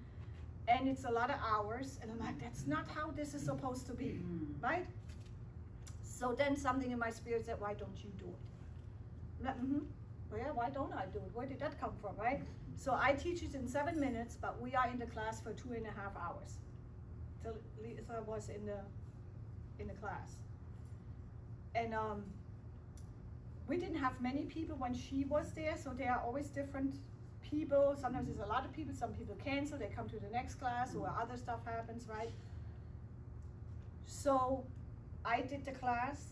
S4: and it's a lot of hours, and I'm like, that's not how this is supposed to be, right? So then something in my spirit said, why don't you do it? Like, well, yeah, why don't I do it? Where did that come from, right? So I teach it in 7 minutes, but we are in the class for 2.5 hours. Till Lisa was in the class. And we didn't have many people when she was there, so there are always different people. Sometimes there's a lot of people, some people cancel, they come to the next class, or other stuff happens, right? So I did the class.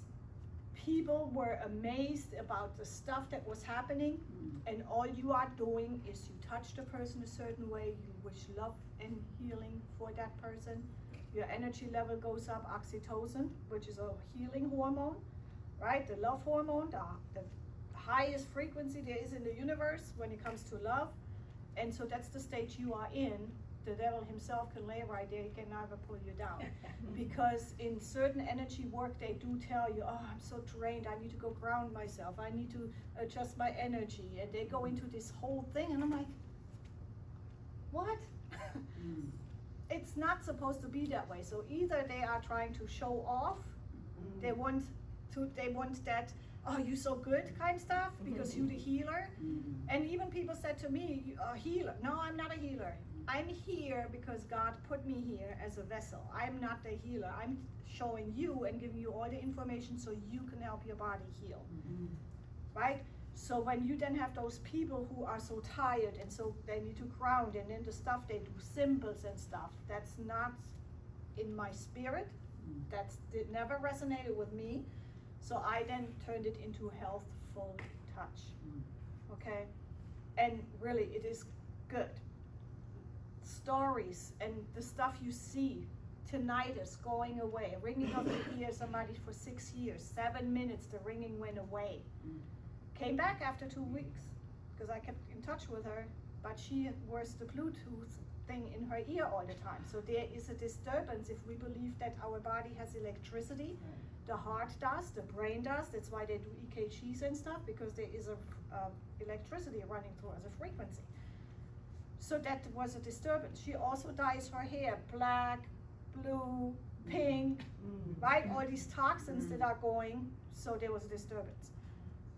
S4: People were amazed about the stuff that was happening, and all you are doing is you touch the person a certain way, you wish love and healing for that person. Your energy level goes up, oxytocin, which is a healing hormone, right? The love hormone, the highest frequency there is in the universe when it comes to love. And so that's the stage you are in. The devil himself can lay right there, he can never pull you down. Because in certain energy work, they do tell you, oh, I'm so drained, I need to go ground myself, I need to adjust my energy. And they go into this whole thing, and I'm like, what? It's not supposed to be that way. So either they are trying to show off, they want that oh, you so good kind stuff because you the healer. And even people said to me, you a healer. No, I'm not a healer. I'm here because God put me here as a vessel. I'm not the healer. I'm showing you and giving you all the information so you can help your body heal. Right? So when you then have those people who are so tired and so they need to ground, and then the stuff they do, symbols and stuff, that's not in my spirit. It never resonated with me. So I then turned it into healthful touch. Okay? And really, it is good. Stories and the stuff you see, tinnitus going away, ringing of the ear, somebody for 6 years, 7 minutes, the ringing went away. Came back after 2 weeks, because I kept in touch with her, but she wears the Bluetooth thing in her ear all the time. So there is a disturbance if we believe that our body has electricity. The heart does, the brain does. That's why they do EKGs and stuff, because there is a electricity running through as a frequency. So that was a disturbance. She also dyes her hair black, blue, pink, right? All these toxins that are going, so there was a disturbance.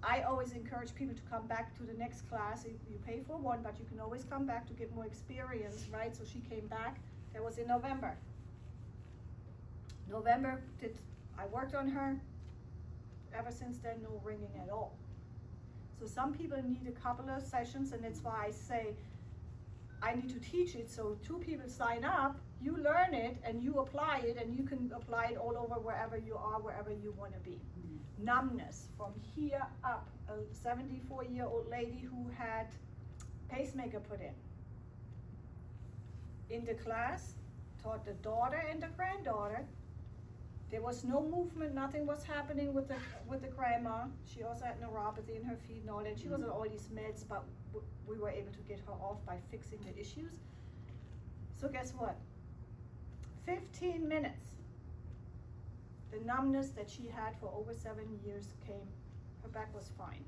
S4: I always encourage people to come back to the next class. You pay for one, but you can always come back to get more experience, right? So she came back. That was in November. I worked on her. Ever since then, no ringing at all. So some people need a couple of sessions, and that's why I say I need to teach it. So 2 people sign up, you learn it, and you apply it, and you can apply it all over wherever you are, wherever you want to be. Numbness from here up. A 74-year-old lady who had pacemaker put in. In the class, taught the daughter and the granddaughter. There was no movement, nothing was happening with the grandma. She also had neuropathy in her feet and all that. She was on all these meds, but we were able to get her off by fixing the issues. So guess what? 15 minutes. The numbness that she had for over 7 years came. Her back was fine.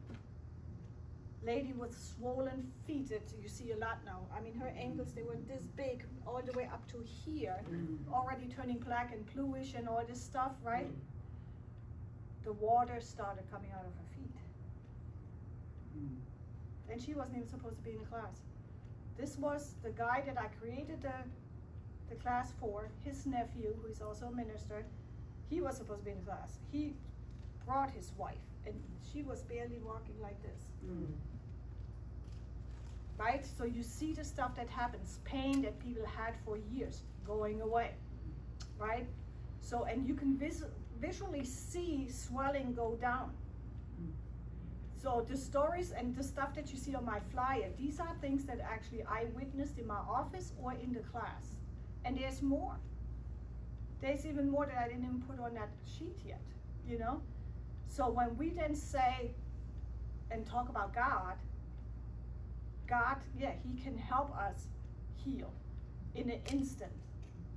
S4: Lady with swollen feet that you see a lot now. I mean, her ankles, they were this big all the way up to here, already turning black and bluish and all this stuff, right? The water started coming out of her feet. And she wasn't even supposed to be in the class. This was the guy that I created the class for, his nephew, who is also a minister. He was supposed to be in the class. He brought his wife, and she was barely walking like this. Right? So you see the stuff that happens, pain that people had for years going away, right? So, and you can visually see swelling go down. So the stories and the stuff that you see on my flyer, these are things that actually I witnessed in my office or in the class. And there's more. There's even more that I didn't even put on that sheet yet, you know? So when we then say and talk about God, yeah, he can help us heal in an instant,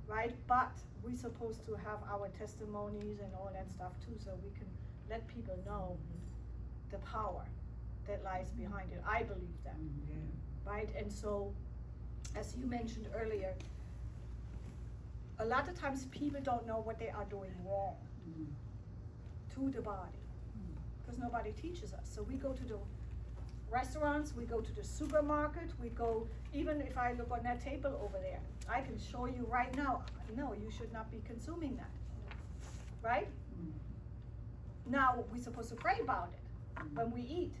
S4: right? But we're supposed to have our testimonies and all that stuff too, so we can let people know the power that lies behind it. I believe that, right? And so, as you mentioned earlier, a lot of times people don't know what they are doing wrong to the body, because nobody teaches us. So we go to the restaurants, we go to the supermarket, we go, even if I look on that table over there, I can show you right now, no, you should not be consuming that, right? Now, we're supposed to pray about it when we eat,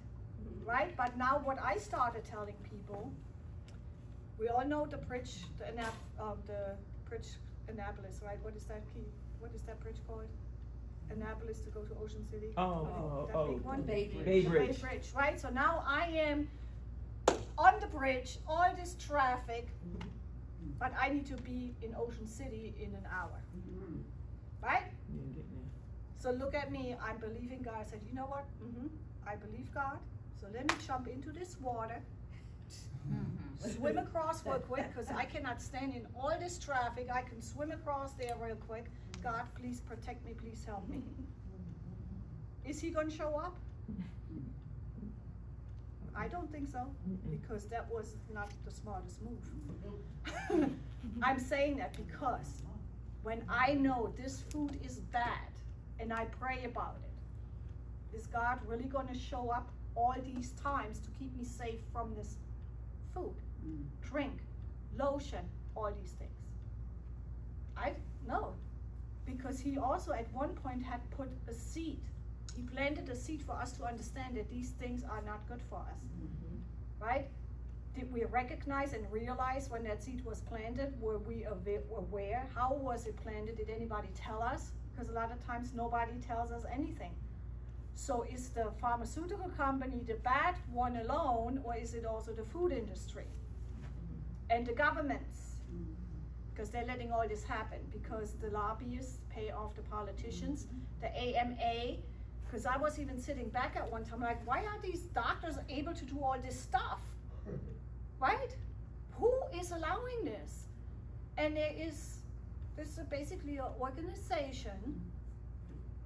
S4: right? But now what I started telling people, we all know the bridge, the bridge Annapolis, right? What is that bridge called? Annapolis to go to Ocean City. That big one?
S3: Bay
S4: Bridge, right? So now I am on the bridge, all this traffic, but I need to be in Ocean City in an hour, right? So look at me, I'm believing God. I said, you know what? I believe God, so let me jump into this water, swim across real quick, because I cannot stand in all this traffic. I can swim across there real quick. God, please protect me, please help me. Is he going to show up? I don't think so, because that was not the smartest move. I'm saying that because when I know this food is bad and I pray about it, is God really gonna show up all these times to keep me safe from this food, drink, lotion, all these things? I know, because he also at one point had put a seed. He planted a seed for us to understand that these things are not good for us, right? Did we recognize and realize when that seed was planted? Were we aware? How was it planted? Did anybody tell us? Because a lot of times nobody tells us anything. So is the pharmaceutical company the bad one alone, or is it also the food industry and the governments? Because they're letting all this happen, because the lobbyists pay off the politicians, the AMA, because I was even sitting back at one time like, why are these doctors able to do all this stuff? Right? Who is allowing this? And this is basically an organization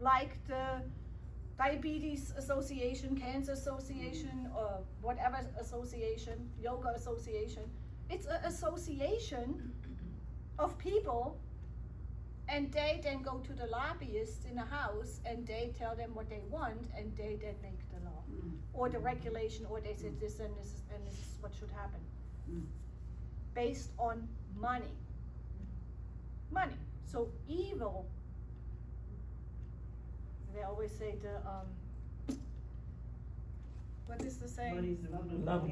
S4: like the Diabetes Association, Cancer Association, or whatever association, Yoga Association. It's an association of people, and they then go to the lobbyists in the house and they tell them what they want, and they then make the law or the regulation, or they say this and this is what should happen based on money. Money. So evil, they always say what is the saying?
S3: Love.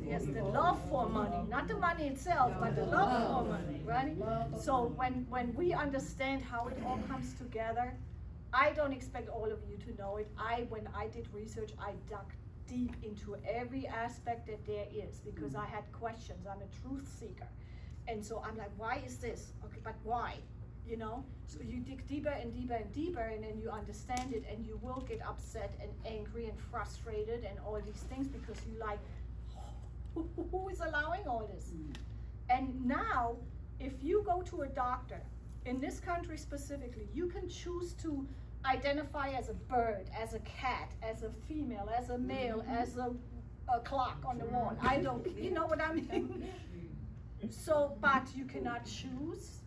S4: Yes, the love for money, not the money itself, but the love for money, right? So when we understand how it all comes together, I don't expect all of you to know it. When I did research, I dug deep into every aspect that there is, because I had questions. I'm a truth seeker. And so I'm like, why is this? Okay, but why? You know? So you dig deeper and deeper and deeper, and then you understand it, and you will get upset and angry and frustrated and all these things, because you like, who is allowing all this? And now, if you go to a doctor, in this country specifically, you can choose to identify as a bird, as a cat, as a female, as a male, as a clock on the wall. I don't, you know what I mean? So, but you cannot choose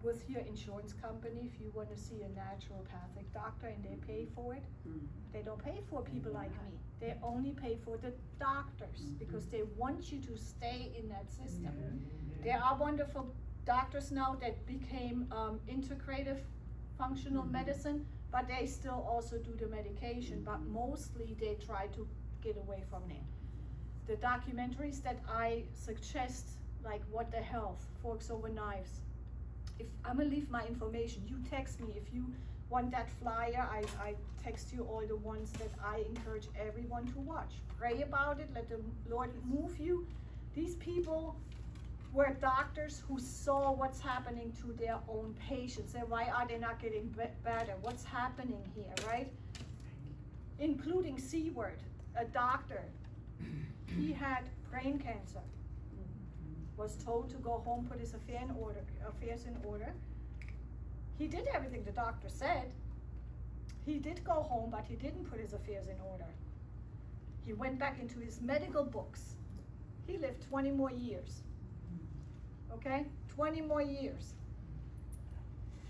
S4: with your insurance company if you want to see a naturopathic doctor and they pay for it. They don't pay for people like me. They only pay for the doctors, because they want you to stay in that system. There are wonderful doctors now that became integrative functional medicine, but they still also do the medication, but mostly they try to get away from there. The documentaries that I suggest, like What the Health, Forks Over Knives. If I'm gonna leave my information, you text me. If you want that flyer, I text you all the ones that I encourage everyone to watch. Pray about it, let the Lord move you. These people were doctors who saw what's happening to their own patients, and why are they not getting better? What's happening here, right? Including C-word, a doctor. He had brain cancer. Was told to go home, put his affairs in order. He did everything the doctor said. He did go home, but he didn't put his affairs in order. He went back into his medical books. He lived 20 more years. Okay? 20 more years.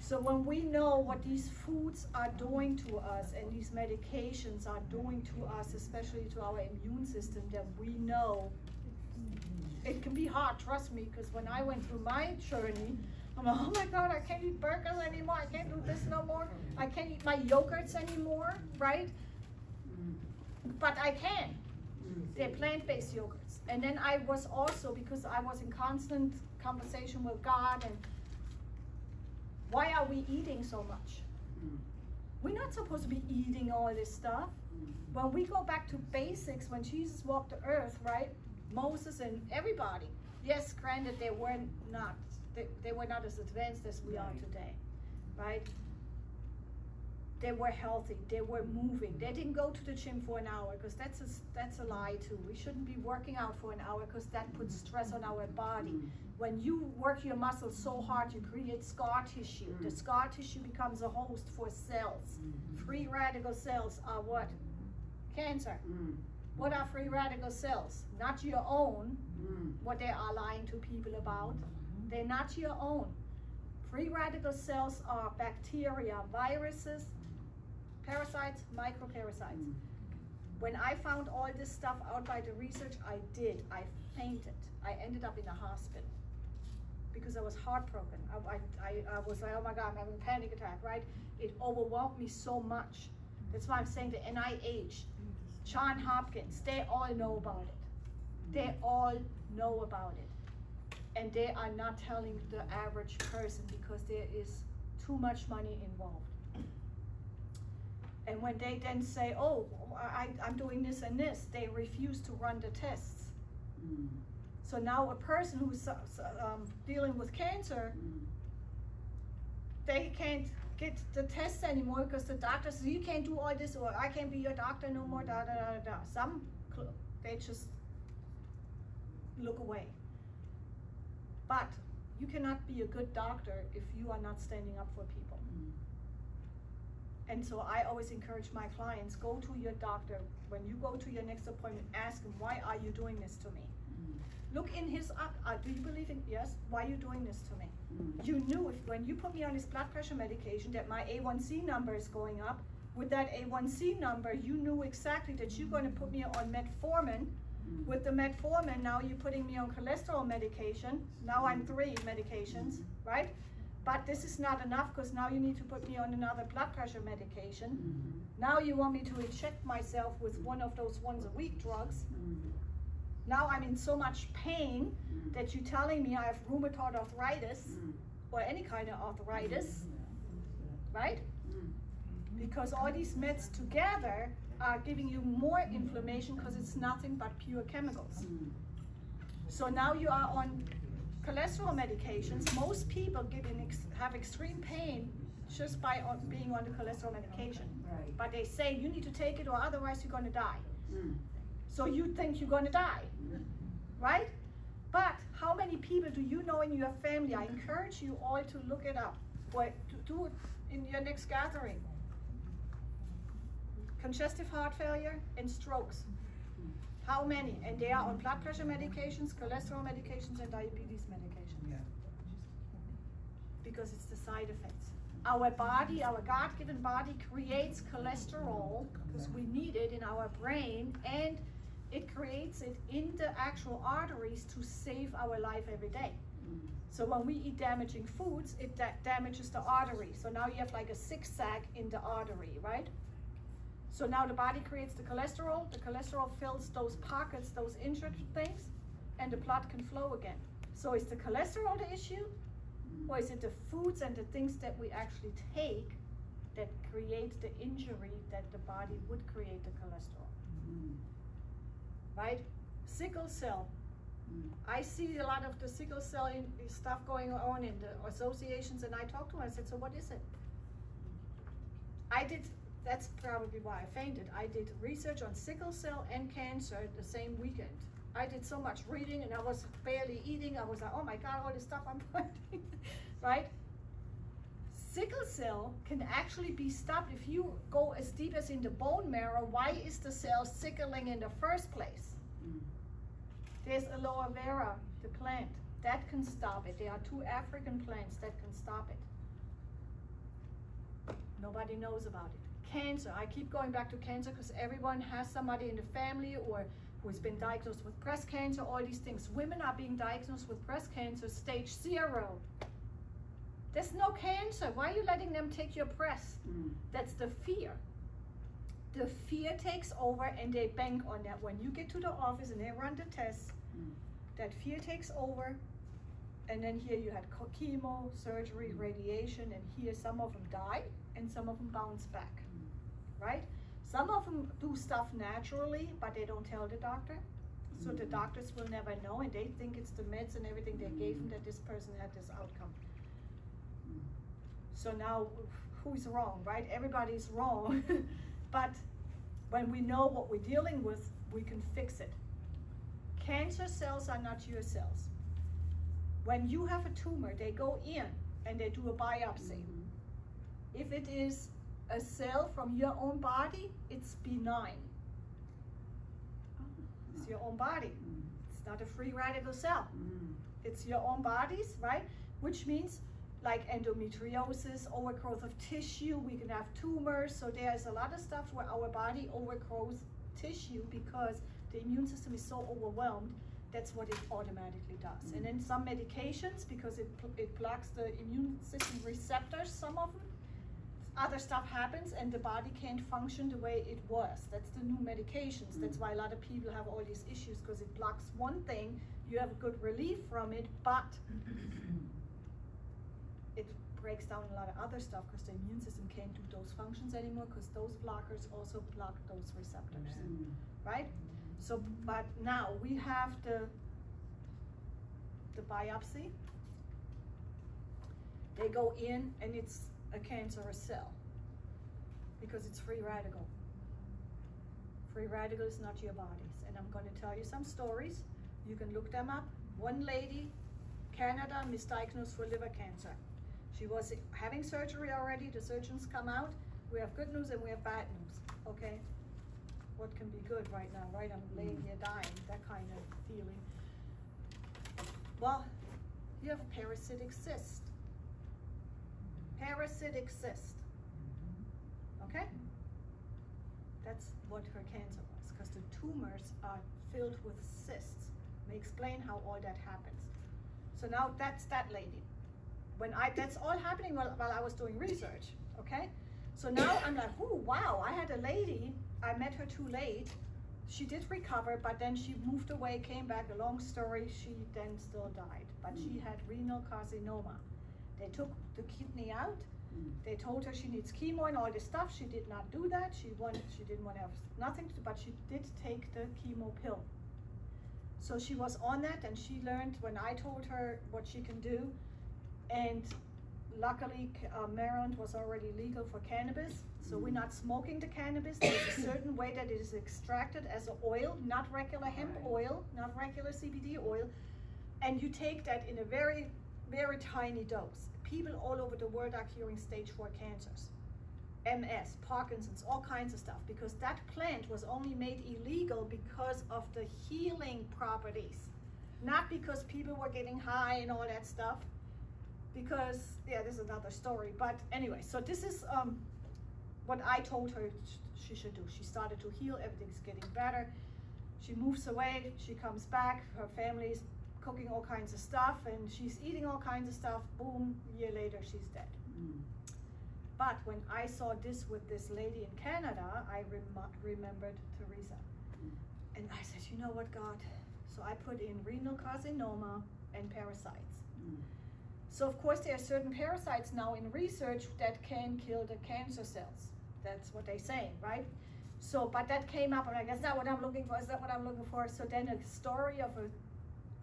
S4: So when we know what these foods are doing to us and these medications are doing to us, especially to our immune system, then we know it can be hard, trust me, because when I went through my journey, I'm like, oh my God, I can't eat burgers anymore, I can't do this no more, I can't eat my yogurts anymore, right? But I can. They're plant-based yogurts. And then I was also, because I was in constant conversation with God, and why are we eating so much? We're not supposed to be eating all this stuff. When we go back to basics, when Jesus walked the earth, right? Moses and everybody. Yes, granted, they were not as advanced as we are today, right? They were healthy. They were moving. They didn't go to the gym for an hour, because that's a lie too. We shouldn't be working out for an hour, because that puts stress on our body. When you work your muscles so hard, you create scar tissue. The scar tissue becomes a host for cells. Free radical cells are what? Cancer. What are free radical cells? Not your own, what they are lying to people about. They're not your own. Free radical cells are bacteria, viruses, parasites, microparasites. When I found all this stuff out by the research, I fainted. I ended up in a hospital because I was heartbroken. I was like, oh my God, I'm having a panic attack, right? It overwhelmed me so much. That's why I'm saying the NIH, John Hopkins, they all know about it. They all know about it. And they are not telling the average person because there is too much money involved. And when they then say, oh, I'm doing this and this, they refuse to run the tests. So now a person who's dealing with cancer, they can't get the tests anymore because the doctor says, you can't do all this, or I can't be your doctor no more, da da da da. Some, they just look away. But you cannot be a good doctor if you are not standing up for people. And so I always encourage my clients, go to your doctor. When you go to your next appointment, ask him, why are you doing this to me? Look in his, do you believe in, yes, why are you doing this to me? You knew when you put me on this blood pressure medication that my A1C number is going up. With that A1C number, you knew exactly that you're going to put me on metformin. With the metformin, now you're putting me on cholesterol medication. Now I'm 3 medications, right? But this is not enough because now you need to put me on another blood pressure medication. Now you want me to inject myself with one of those once-a-week drugs. Now I'm in so much pain that you're telling me I have rheumatoid arthritis or any kind of arthritis, right? Because all these meds together are giving you more inflammation because it's nothing but pure chemicals. So now you are on cholesterol medications. Most people have extreme pain just by being on the cholesterol medication.
S2: Right.
S4: But they say you need to take it or otherwise you're going to die. So you think you're going to die, right? But how many people do you know in your family? I encourage you all to look it up or to do it in your next gathering. Congestive heart failure and strokes. How many? And they are on blood pressure medications, cholesterol medications, and diabetes medications. Because it's the side effects. Our body, our God-given body creates cholesterol because we need it in our brain, and it creates it in the actual arteries to save our life every day. So when we eat damaging foods, it damages the artery. So now you have like a zigzag in the artery, right? So now the body creates the cholesterol fills those pockets, those injured things, and the blood can flow again. So is the cholesterol the issue? Or is it the foods and the things that we actually take that create the injury that the body would create the cholesterol? Right? Sickle cell. I see a lot of the sickle cell stuff going on in the associations, and I talked to her, I said, so what is it? That's probably why I fainted. I did research on sickle cell and cancer the same weekend. I did so much reading and I was barely eating. I was like, oh my God, all this stuff I'm finding, right? Sickle cell can actually be stopped if you go as deep as in the bone marrow. Why is the cell sickling in the first place? There's aloe vera, the plant, that can stop it. There are 2 African plants that can stop it. Nobody knows about it. Cancer, I keep going back to cancer because everyone has somebody in the family or who's been diagnosed with breast cancer, all these things. Women are being diagnosed with breast cancer stage 0. There's no cancer. Why are you letting them take your breast? That's the fear. The fear takes over and they bank on that. When you get to the office and they run the tests, that fear takes over. And then here you had chemo, surgery, radiation, and here some of them die and some of them bounce back. Right? Some of them do stuff naturally, but they don't tell the doctor. So the doctors will never know, and they think it's the meds and everything they gave them that this person had this outcome. So now, who's wrong, right? Everybody's wrong. But when we know what we're dealing with, we can fix it. Cancer cells are not your cells. When you have a tumor, they go in and they do a biopsy. If it is a cell from your own body, it's benign. It's your own body. It's not a free radical cell. It's your own body's, right? Which means like endometriosis, overgrowth of tissue. We can have tumors. So there's a lot of stuff where our body overgrows tissue because the immune system is so overwhelmed. That's what it automatically does. And then some medications, because it blocks the immune system receptors, some of them, other stuff happens and the body can't function the way it was. That's the new medications. That's why a lot of people have all these issues, because it blocks one thing, you have a good relief from it, but it breaks down a lot of other stuff because the immune system can't do those functions anymore, because those blockers also block those receptors, right? So, but now we have the biopsy. They go in and it's a cancerous cell because it's free radical. Free radical is not your bodies. And I'm going to tell you some stories. You can look them up. One lady, Canada, misdiagnosed for liver cancer. She was having surgery already. The surgeons come out. We have good news and we have bad news. Okay? What can be good right now, right? I'm laying here dying, that kind of feeling. Well, you have a parasitic cyst. Parasitic cyst. Okay? That's what her cancer was, because the tumors are filled with cysts. May explain how all that happens. So now that's that lady. That's all happening while I was doing research, okay? So now I'm like, oh, wow, I had a lady, I met her too late. She did recover, but then she moved away, came back, a long story, she then still died. But she had renal carcinoma. They took the kidney out. They told her she needs chemo and all this stuff. She did not do that. She didn't want to have nothing to do, but she did take the chemo pill. So she was on that, and she learned when I told her what she can do. And luckily, Maryland was already legal for cannabis. So we're not smoking the cannabis. There's a certain way that it is extracted as an oil, not regular hemp oil, not regular CBD oil. And you take that in a very, very tiny dose. People all over the world are curing stage 4 cancers, MS, Parkinson's, all kinds of stuff, because that plant was only made illegal because of the healing properties, not because people were getting high and all that stuff. Because, yeah, this is another story. But anyway, so this is what I told her she should do. She started to heal, everything's getting better. She moves away, she comes back, her family's cooking all kinds of stuff, and she's eating all kinds of stuff. Boom, a year later, she's dead. But when I saw this with this lady in Canada, I remembered Teresa. And I said, you know what, God? So I put in renal carcinoma and parasites. So of course there are certain parasites now in research that can kill the cancer cells. That's what they're saying, right? So, but that came up, and I guess that's not what I'm looking for. Is that what I'm looking for? So then a story of a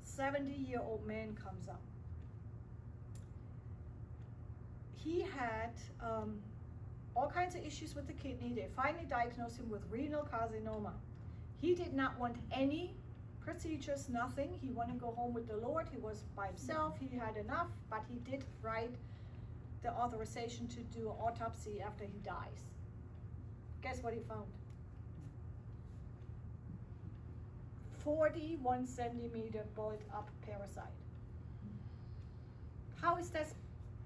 S4: 70-year-old man comes up. He had all kinds of issues with the kidney. They finally diagnosed him with renal carcinoma. He did not want any procedures, nothing. He wanted to go home with the Lord. He was by himself. He had enough, but he did write the authorization to do an autopsy after he dies. Guess what he found? 41 centimeter bullet up parasite. How is this?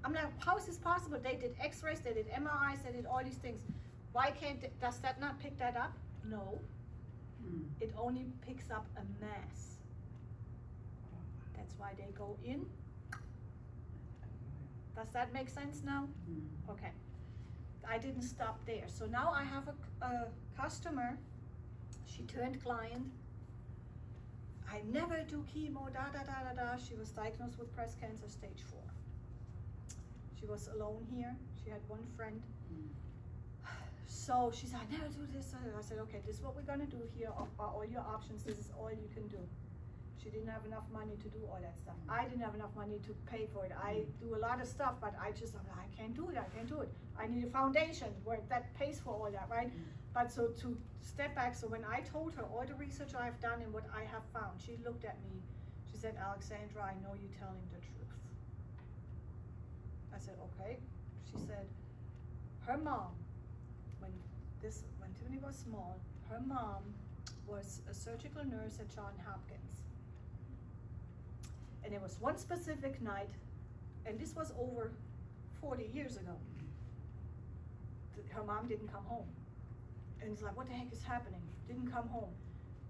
S4: I'm like, how is this possible? They did x-rays, they did MRIs, they did all these things. Why does that not pick that up? No. It only picks up a mass. That's why they go in. Does that make sense now? Okay. I didn't stop there. So now I have a customer. She turned client. I never do chemo, da da da da da. She was diagnosed with breast cancer stage 4. She was alone here. She had one friend. So she said, I never do this. I said, okay, this is what we're gonna do here. Are all your options. This is all you can do. She didn't have enough money to do all that stuff. I didn't have enough money to pay for it. I do a lot of stuff, but I can't do it. I can't do it. I need a foundation where that pays for all that, right? But so to step back, so when I told her all the research I've done and what I have found, she looked at me. She said, Alexandra, I know you're telling the truth. I said, okay. She said, her mom, when Tiffany was small, her mom was a surgical nurse at Johns Hopkins. And it was one specific night, and this was over 40 years ago, her mom didn't come home. And it's like, what the heck is happening? Didn't come home.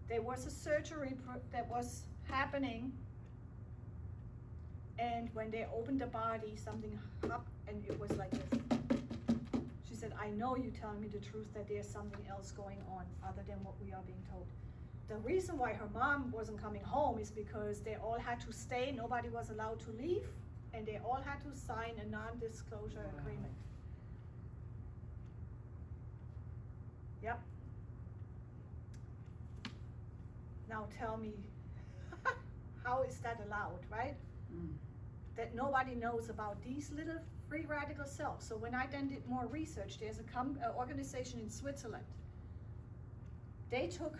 S4: There was a surgery that was happening, and when they opened the body, something happened, and it was like this. She said, I know you tell me the truth that there's something else going on other than what we are being told. The reason why her mom wasn't coming home is because they all had to stay, nobody was allowed to leave, and they all had to sign a non-disclosure agreement. Yep. Now tell me, how is that allowed, right? That nobody knows about these little free radical cells. So when I then did more research, there's an organization in Switzerland. They took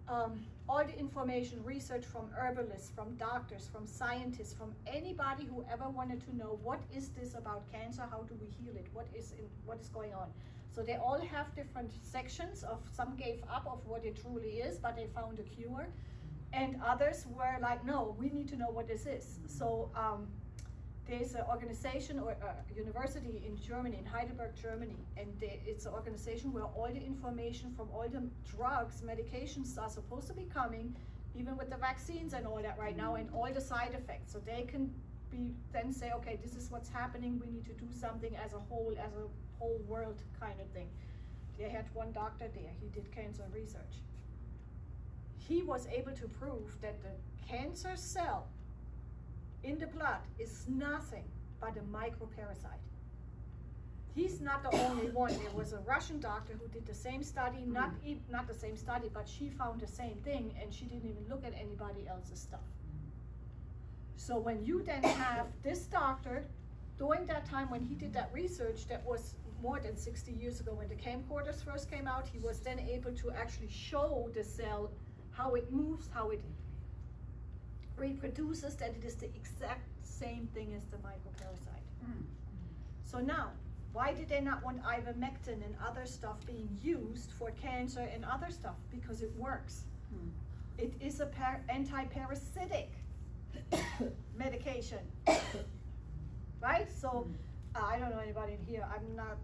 S4: all the information, research from herbalists, from doctors, from scientists, from anybody who ever wanted to know what is this about cancer, how do we heal it, what is going on. So they all have different sections of, some gave up of what it truly is, but they found a cure. And others were like, no, we need to know what this is. So there's an organization or a university in Germany, in Heidelberg, Germany, and it's an organization where all the information from all the drugs, medications are supposed to be coming, even with the vaccines and all that right now, and all the side effects. So they can then say, okay, this is what's happening, we need to do something as a whole world kind of thing. They had one doctor there, he did cancer research. He was able to prove that the cancer cell in the blood is nothing but a microparasite. He's not the only one. There was a Russian doctor who did the same study, not the same study, but she found the same thing, and she didn't even look at anybody else's stuff. So when you then have this doctor, during that time when he did that research, that was more than 60 years ago when the camcorders first came out, he was then able to actually show the cell how it moves, how it reproduces, that it is the exact same thing as the microparasite. So now, why did they not want ivermectin and other stuff being used for cancer and other stuff? Because it works. It is a anti-parasitic medication, right? So I don't know anybody in here. I'm not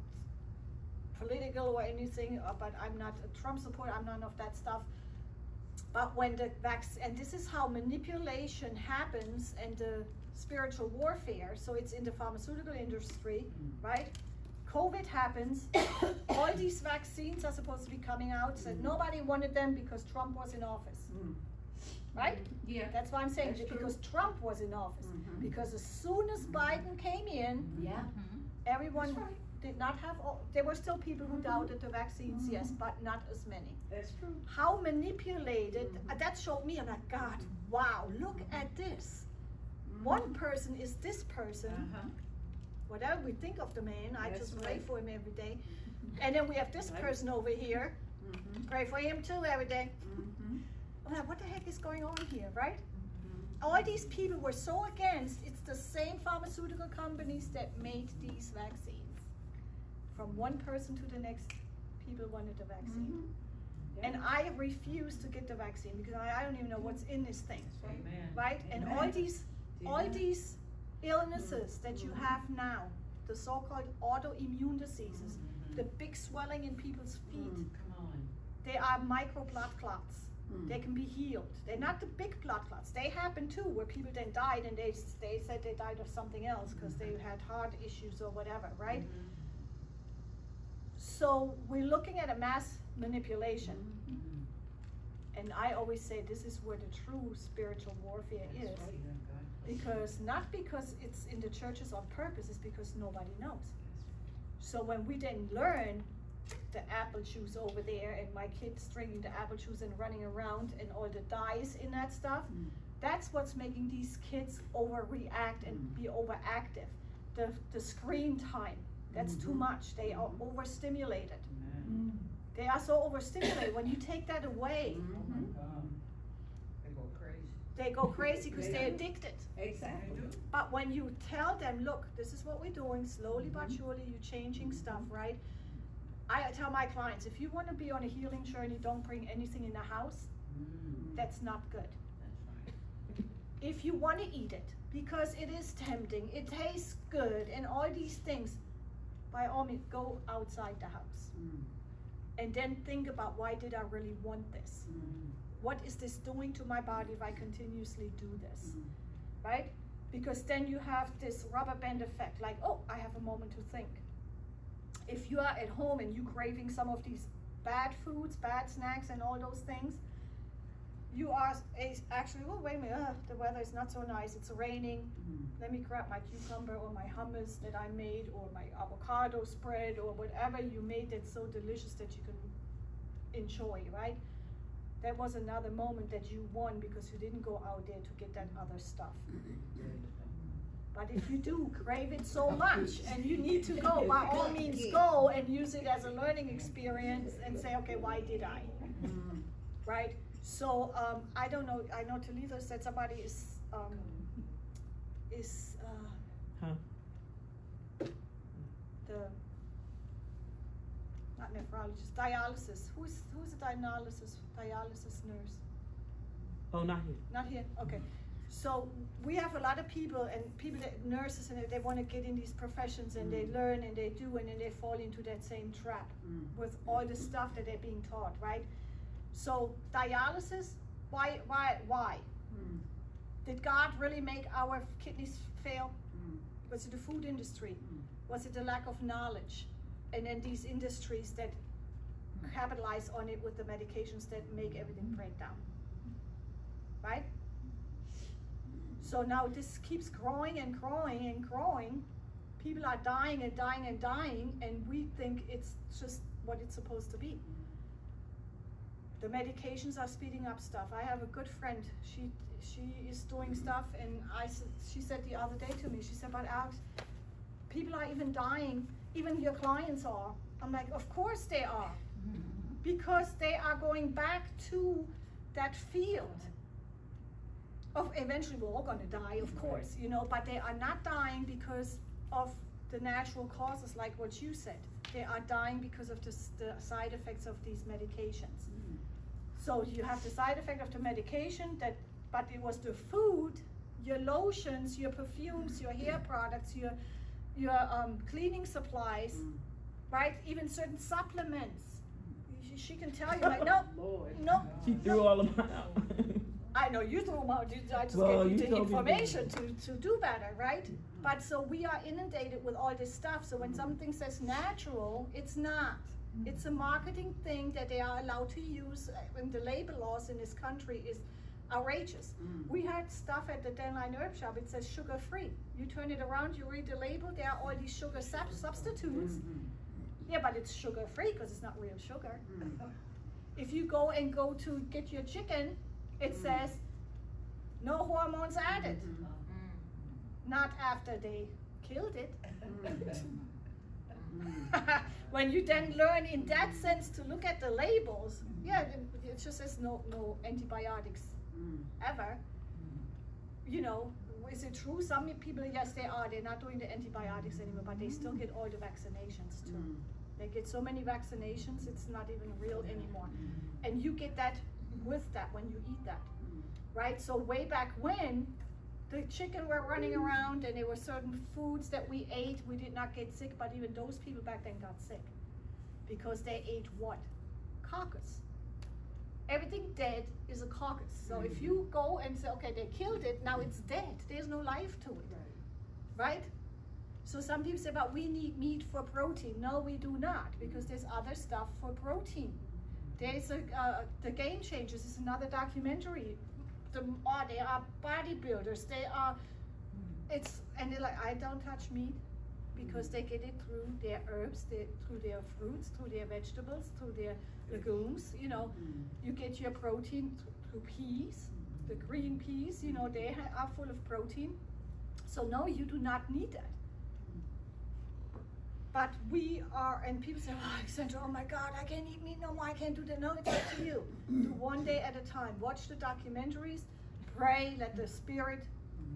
S4: political or anything, but I'm not a Trump supporter. I'm none of that stuff. But when the vaccine, and this is how manipulation happens and the spiritual warfare, so it's in the pharmaceutical industry, right? COVID happens, all these vaccines are supposed to be coming out, said nobody wanted them because Trump was in office, right?
S2: Yeah.
S4: That's why I'm saying,
S2: That's
S4: because Trump was in office. Because as soon as Biden came in, everyone did not have, there were still people who doubted the vaccines, yes, but not as many.
S2: That's true.
S4: How manipulated, that showed me, I'm like, God, wow, look at this. One person is this person, whatever we think of the man, I just pray for him every day. And then we have this person over here, pray for him too every day. I'm like, what the heck is going on here, right? All these people were so against, it's the same pharmaceutical companies that made these vaccines. From one person to the next, people wanted the vaccine. And I refuse to get the vaccine because I don't even know what's in this thing, right? And all these illnesses that you have now, the so-called autoimmune diseases, the big swelling in people's feet, they are micro blood clots. They can be healed. They're not the big blood clots. They happen too, where people then died and they said they died of something else because they had heart issues or whatever, right? So we're looking at a mass manipulation. And I always say this is where the true spiritual warfare is. Because not because it's in the churches on purpose, it's because nobody knows. So when we then learn the apple juice over there and my kids drinking the apple juice and running around and all the dyes in that stuff, that's what's making these kids overreact and be overactive. The screen time, that's too much. They are overstimulated. They are so overstimulated. When you take that away, they go crazy because they're addicted.
S2: Exactly.
S4: But when you tell them, look, this is what we're doing, slowly but surely you're changing stuff, right? I tell my clients, if you want to be on a healing journey, don't bring anything in the house. That's not good. If you want to eat it, because it is tempting, it tastes good, and all these things, by all means, go outside the house. And then think about, why did I really want this? What is this doing to my body if I continuously do this? Right? Because then you have this rubber band effect, like, oh, I have a moment to think. If you are at home and you're craving some of these bad foods, bad snacks, and all those things, you are actually, oh, wait a minute, the weather is not so nice, it's raining. Let me grab my cucumber or my hummus that I made, or my avocado spread, or whatever you made that's so delicious that you can enjoy, right? That was another moment that you won because you didn't go out there to get that other stuff. But if you do crave it so much and you need to go, by all means go and use it as a learning experience and say, okay, why did I? Right? So I don't know, I know Toledo said somebody is the, not nephrologist, dialysis. Who's a dialysis nurse?
S3: Oh, not here.
S4: Not here, okay. So we have a lot of people that nurses, and they want to get in these professions, and they learn and they do, and then they fall into that same trap with all the stuff that they're being taught, right? So dialysis, why? Did God really make our kidneys fail? Was it the food industry? Was it the lack of knowledge? And then these industries that capitalize on it with the medications that make everything break down, right? So now this keeps growing and growing and growing. People are dying and dying and dying, and we think it's just what it's supposed to be. The medications are speeding up stuff. I have a good friend, she is doing stuff, and she said the other day to me, she said, but Alex, people are even dying, even your clients are. I'm like, of course they are, because they are going back to that field of, eventually we're all gonna die, of course, you know, but they are not dying because of the natural causes like what you said. They are dying because of the side effects of these medications. So you have the side effect of the medication, but it was the food, your lotions, your perfumes, your hair products, your cleaning supplies, right? Even certain supplements. She can tell you, like, no.
S3: She threw all of them out.
S4: I know you threw them out. I just gave you the information to do better, right? But so we are inundated with all this stuff. So when something says natural, it's not. It's a marketing thing that they are allowed to use. And the label laws in this country is outrageous. We had stuff at the Denline Herb Shop. It says sugar-free. You turn it around, you read the label. There are all these sugar substitutes. Yeah, but it's sugar-free because it's not real sugar. If you go to get your chicken, it says no hormones added. Not after they killed it. When you then learn in that sense to look at the labels, yeah, it just says no antibiotics ever. You know, is it true? Some people, yes, they are. They're not doing the antibiotics anymore, but they still get all the vaccinations too. They get so many vaccinations, it's not even real anymore. And you get that with that when you eat that, right? So way back when, the chicken were running around and there were certain foods that we ate, we did not get sick, but even those people back then got sick. Because they ate what? Carcass. Everything dead is a carcass. So if you go and say, okay, they killed it, now it's dead. There's no life to it, right? So some people say, but we need meat for protein. No, we do not, because there's other stuff for protein. There's the Game Changers is another documentary. They are bodybuilders. They are, and they're like, I don't touch meat because they get it through their herbs, through their fruits, through their vegetables, through their legumes. You know, you get your protein through peas, the green peas. You know, they are full of protein. So no, you do not need that. But we are, and people say, oh, Alexandra, oh my God, I can't eat meat no more, I can't do that. No, it's up to you. Do one day at a time. Watch the documentaries, pray, let the Spirit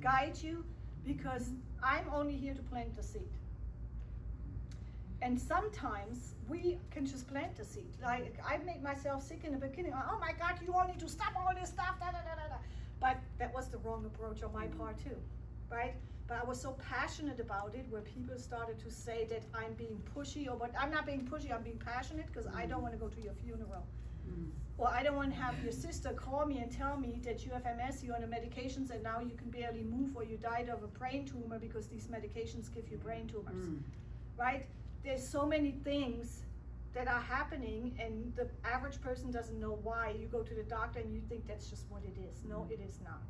S4: guide you, because I'm only here to plant the seed. And sometimes we can just plant the seed. Like, I made myself sick in the beginning. Oh my God, you all need to stop all this stuff, da da da da da. But that was the wrong approach on my part too. right? But I was so passionate about it where people started to say that I'm being pushy, or but I'm not being pushy, I'm being passionate because I don't want to go to your funeral. Or I don't want to have your sister call me and tell me that you have MS, you're on the medications, and now you can barely move, or you died of a brain tumor because these medications give you brain tumors, right? There's so many things that are happening, and the average person doesn't know why. You go to the doctor and you think that's just what it is. No, it is not.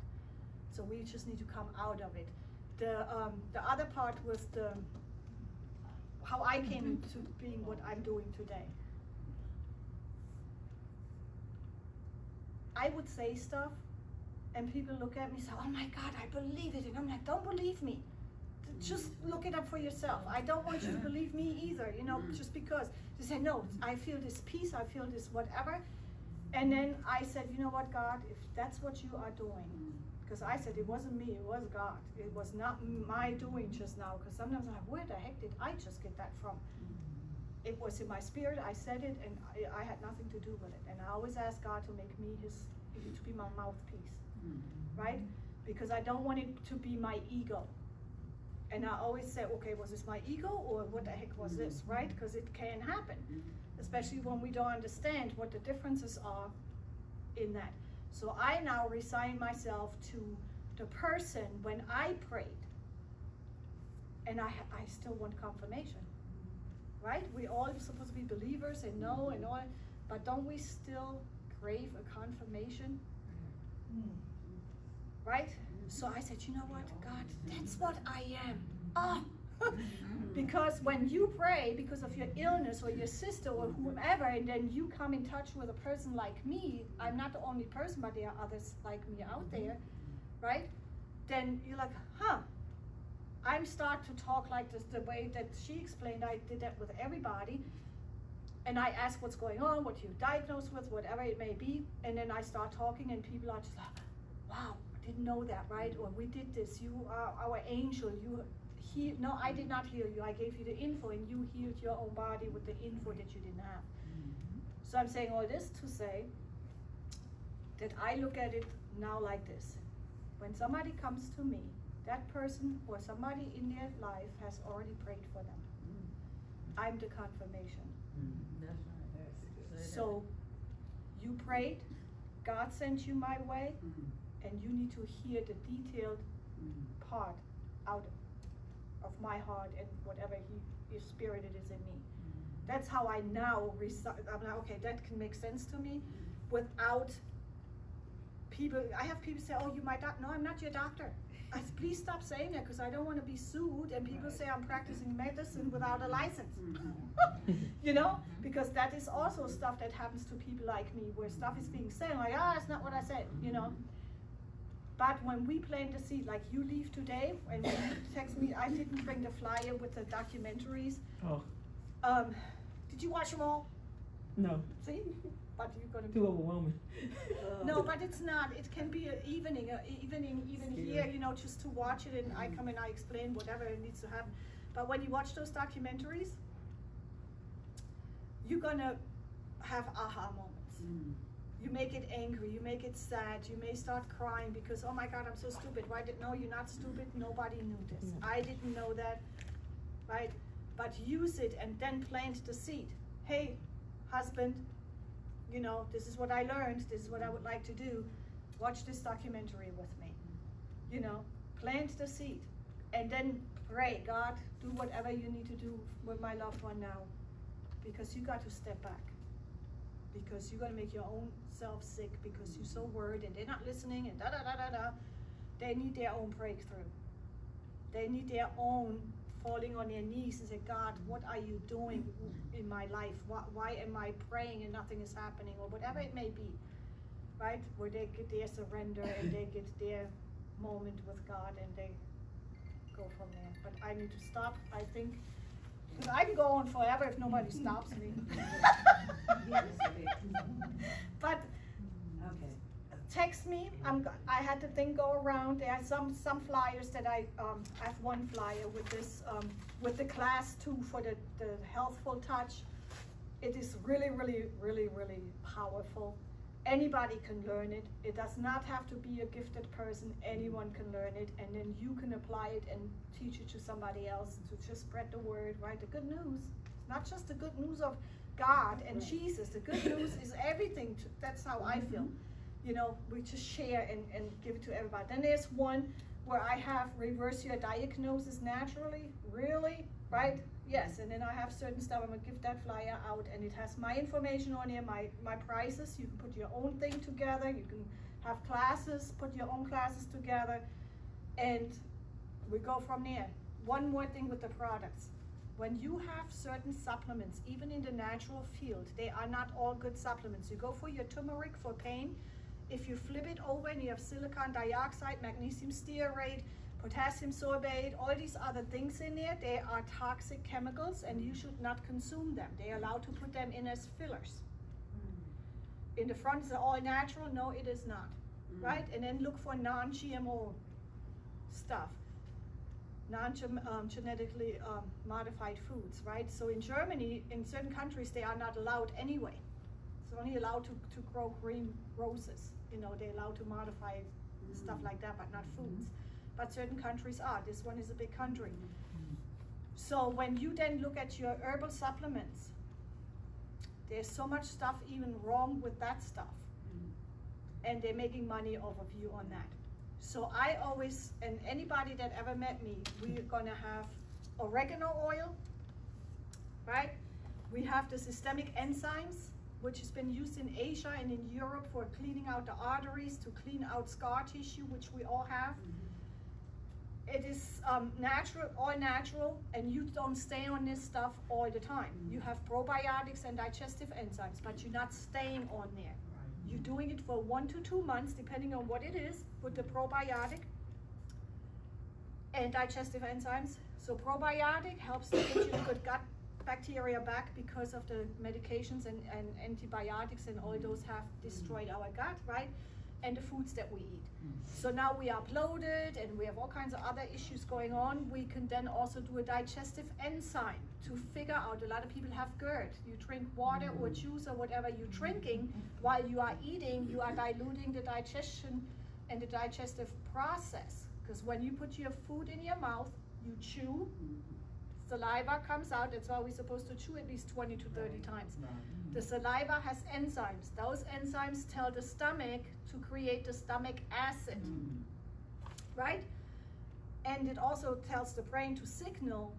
S4: So we just need to come out of it. The other part was how I came into being what I'm doing today. I would say stuff, and people look at me and say, oh my God, I believe it. And I'm like, don't believe me. Just look it up for yourself. I don't want you to believe me either, you know, just because. They say, no, I feel this peace, I feel this whatever. And then I said, you know what, God, if that's what you are doing, because I said it wasn't me, it was God. It was not my doing just now, because sometimes I'm like, where the heck did I just get that from? It was in my spirit, I said it, and I had nothing to do with it. And I always ask God to make me to be my mouthpiece, right? Because I don't want it to be my ego. And I always say, okay, was this my ego, or what the heck was this, right? Because it can happen, especially when we don't understand what the differences are in that. So I now resign myself to the person when I prayed, and I still want confirmation, right? We all are supposed to be believers and know and all, but don't we still crave a confirmation? Right? So I said, you know what, God, that's what I am. Oh. Because when you pray because of your illness or your sister or whomever, and then you come in touch with a person like me, I'm not the only person, but there are others like me out there, right? Then you're like, I'm start to talk like this, the way that she explained. I did that with everybody. And I ask what's going on, what you're diagnosed with, whatever it may be. And then I start talking, and people are just like, wow, I didn't know that, right? Or we did this, you are our angel, no, I did not heal you, I gave you the info, and you healed your own body with the info that you didn't have. So I'm saying all this to say that I look at it now like this. When somebody comes to me, that person or somebody in their life has already prayed for them. I'm the confirmation. So you prayed, God sent you my way, and you need to hear the detailed part out of my heart and whatever His Spirit it is in me. That's how I now I'm like, okay, that can make sense to me without people. I have people say, oh, you my doctor. No, I'm not your doctor. Please stop saying that, because I don't want to be sued and people say I'm practicing medicine without a license. You know, because that is also stuff that happens to people like me, where stuff is being said, like, it's not what I said, you know. But when we plant the seed, like you leave today, and when you text me, I didn't bring the flyer with the documentaries.
S3: Oh.
S4: Did you watch them all?
S3: No.
S4: See? But you're gonna
S3: Too overwhelming.
S4: No, but it's not. It can be an evening, even here, you know, just to watch it, and I come and I explain whatever it needs to happen. But when you watch those documentaries, you're gonna have aha moments. You make it angry, you make it sad, you may start crying because, oh my God, I'm so stupid. No, you're not stupid, nobody knew this. I didn't know that, right? But use it and then plant the seed. Hey, husband, you know, this is what I learned, this is what I would like to do. Watch this documentary with me. You know, plant the seed and then pray, God, do whatever you need to do with my loved one now, because you got to step back. Because you're going to make your own self sick because you're so worried and they're not listening and da-da-da-da-da. They need their own breakthrough. They need their own falling on their knees and say, God, what are you doing in my life? Why am I praying and nothing is happening? Or whatever it may be, right? Where they get their surrender and they get their moment with God and they go from there. But I need to stop, I think. I can go on forever if nobody stops me. But text me. I had the thing go around. There are some flyers that I have one flyer with this with the class 2 for the healthful touch. It is really, really, really, really powerful. Anybody can learn it. It does not have to be a gifted person. Anyone can learn it, and then you can apply it and teach it to somebody else to just spread the word, right? The good news. It's not just the good news of God and Jesus. The good news is everything. That's how I feel. You know, we just share and give it to everybody. Then there's one where I have reverse your diagnosis naturally. Really? Right? Yes, and then I have certain stuff. I'm gonna give that flyer out, and it has my information on here, my prices. You can put your own thing together. You can have classes, put your own classes together, and we go from there. One more thing with the products. When you have certain supplements, even in the natural field, they are not all good supplements. You go for your turmeric for pain. If you flip it over and you have silicon dioxide, magnesium stearate, potassium sorbate, all these other things in there, they are toxic chemicals and you should not consume them. They are allowed to put them in as fillers. In the front, is it all natural? No, it is not, right? And then look for non-GMO stuff, non-genetically modified foods, right? So in Germany, in certain countries, they are not allowed anyway. It's only allowed to grow green roses. You know, they're allowed to modify stuff like that, but not foods. But certain countries are. This one is a big country. So when you then look at your herbal supplements, there's so much stuff even wrong with that stuff. And they're making money off of you on that. So I always, and anybody that ever met me, we're gonna have oregano oil, right? We have the systemic enzymes, which has been used in Asia and in Europe for cleaning out the arteries, to clean out scar tissue, which we all have. It is natural, all natural, and you don't stay on this stuff all the time. You have probiotics and digestive enzymes, but you're not staying on there. You're doing it for 1 to 2 months, depending on what it is, with the probiotic and digestive enzymes. So probiotic helps to get you the good gut bacteria back because of the medications and antibiotics and all those have destroyed our gut, right? And the foods that we eat. So now we are bloated and we have all kinds of other issues going on. We can then also do a digestive enzyme to figure out, a lot of people have GERD. You drink water or juice or whatever you're drinking while you are eating, you are diluting the digestion and the digestive process. Because when you put your food in your mouth, you chew, saliva comes out. That's why we're supposed to chew at least 20 to 30 times. The saliva has enzymes. Those enzymes tell the stomach to create the stomach acid, right? And it also tells the brain to signal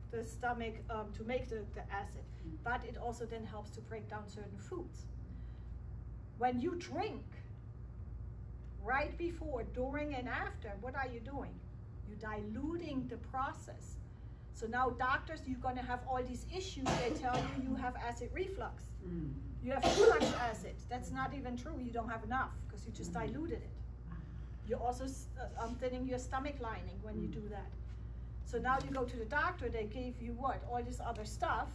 S4: the stomach to make the acid. But it also then helps to break down certain foods. When you drink, right before, during, and after, what are you doing? You're diluting the process. So now doctors, you're gonna have all these issues. They tell you you have acid reflux. You have too much acid. That's not even true. You don't have enough because you just diluted it. You're also thinning your stomach lining when you do that. So now you go to the doctor, they gave you what? All this other stuff.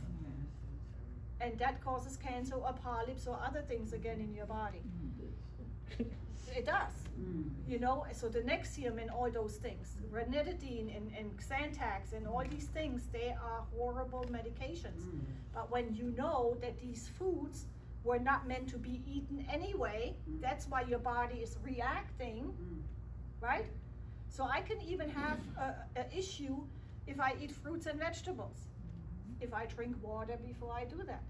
S4: And that causes cancer or polyps or other things again in your body. It does. You know, so the Nexium and all those things, ranitidine and Xantax and all these things, they are horrible medications. But when you know that these foods were not meant to be eaten anyway, that's why your body is reacting, right? So I can even have an issue if I eat fruits and vegetables, if I drink water before I do that,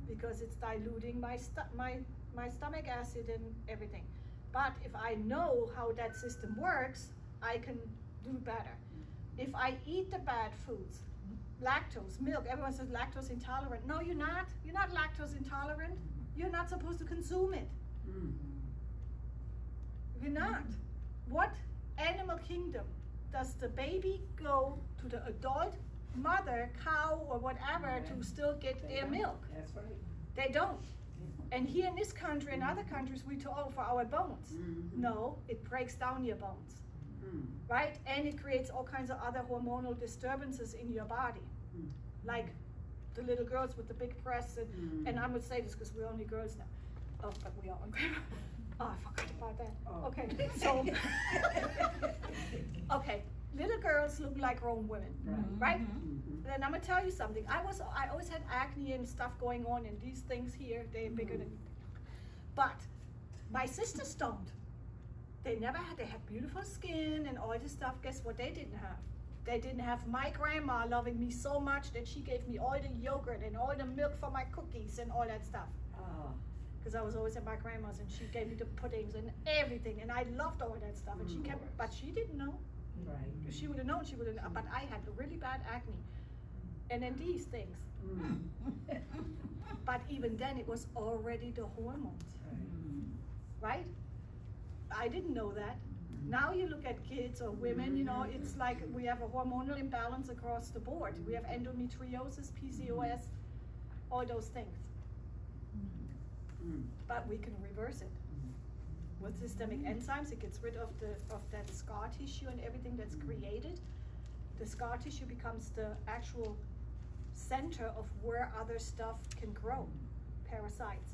S4: because it's diluting my stomach acid and everything. But if I know how that system works, I can do better. If I eat the bad foods, lactose, milk, everyone says lactose intolerant. No, you're not. You're not lactose intolerant. You're not supposed to consume it. You're not. What animal kingdom does the baby go to the adult mother, cow, or whatever to still get their milk?
S5: That's right.
S4: They don't. And here in this country and other countries, we talk for our bones. No, it breaks down your bones, right? And it creates all kinds of other hormonal disturbances in your body, like the little girls with the big breasts. And I'm gonna say this because we're only girls now. Oh, but we are on camera. Oh, I forgot about that. Okay, so, okay, little girls look like grown women, right? And I'm gonna tell you something. I always had acne and stuff going on, and these things here, they're bigger than. But my sisters don't. They had beautiful skin and all this stuff. Guess what they didn't have? They didn't have my grandma loving me so much that she gave me all the yogurt and all the milk for my cookies and all that stuff. Because I was always at my grandma's and she gave me the puddings and everything, and I loved all that stuff. And she kept, but she didn't know.
S2: Right.
S4: If she would have known, she would have. But I had really bad acne, and then these things. But even then, it was already the hormones, right? I didn't know that. Now you look at kids or women, you know, it's like we have a hormonal imbalance across the board. We have endometriosis, PCOS, all those things. But we can reverse it. With systemic enzymes, it gets rid of that scar tissue and everything that's created. The scar tissue becomes the actual center of where other stuff can grow. Parasites,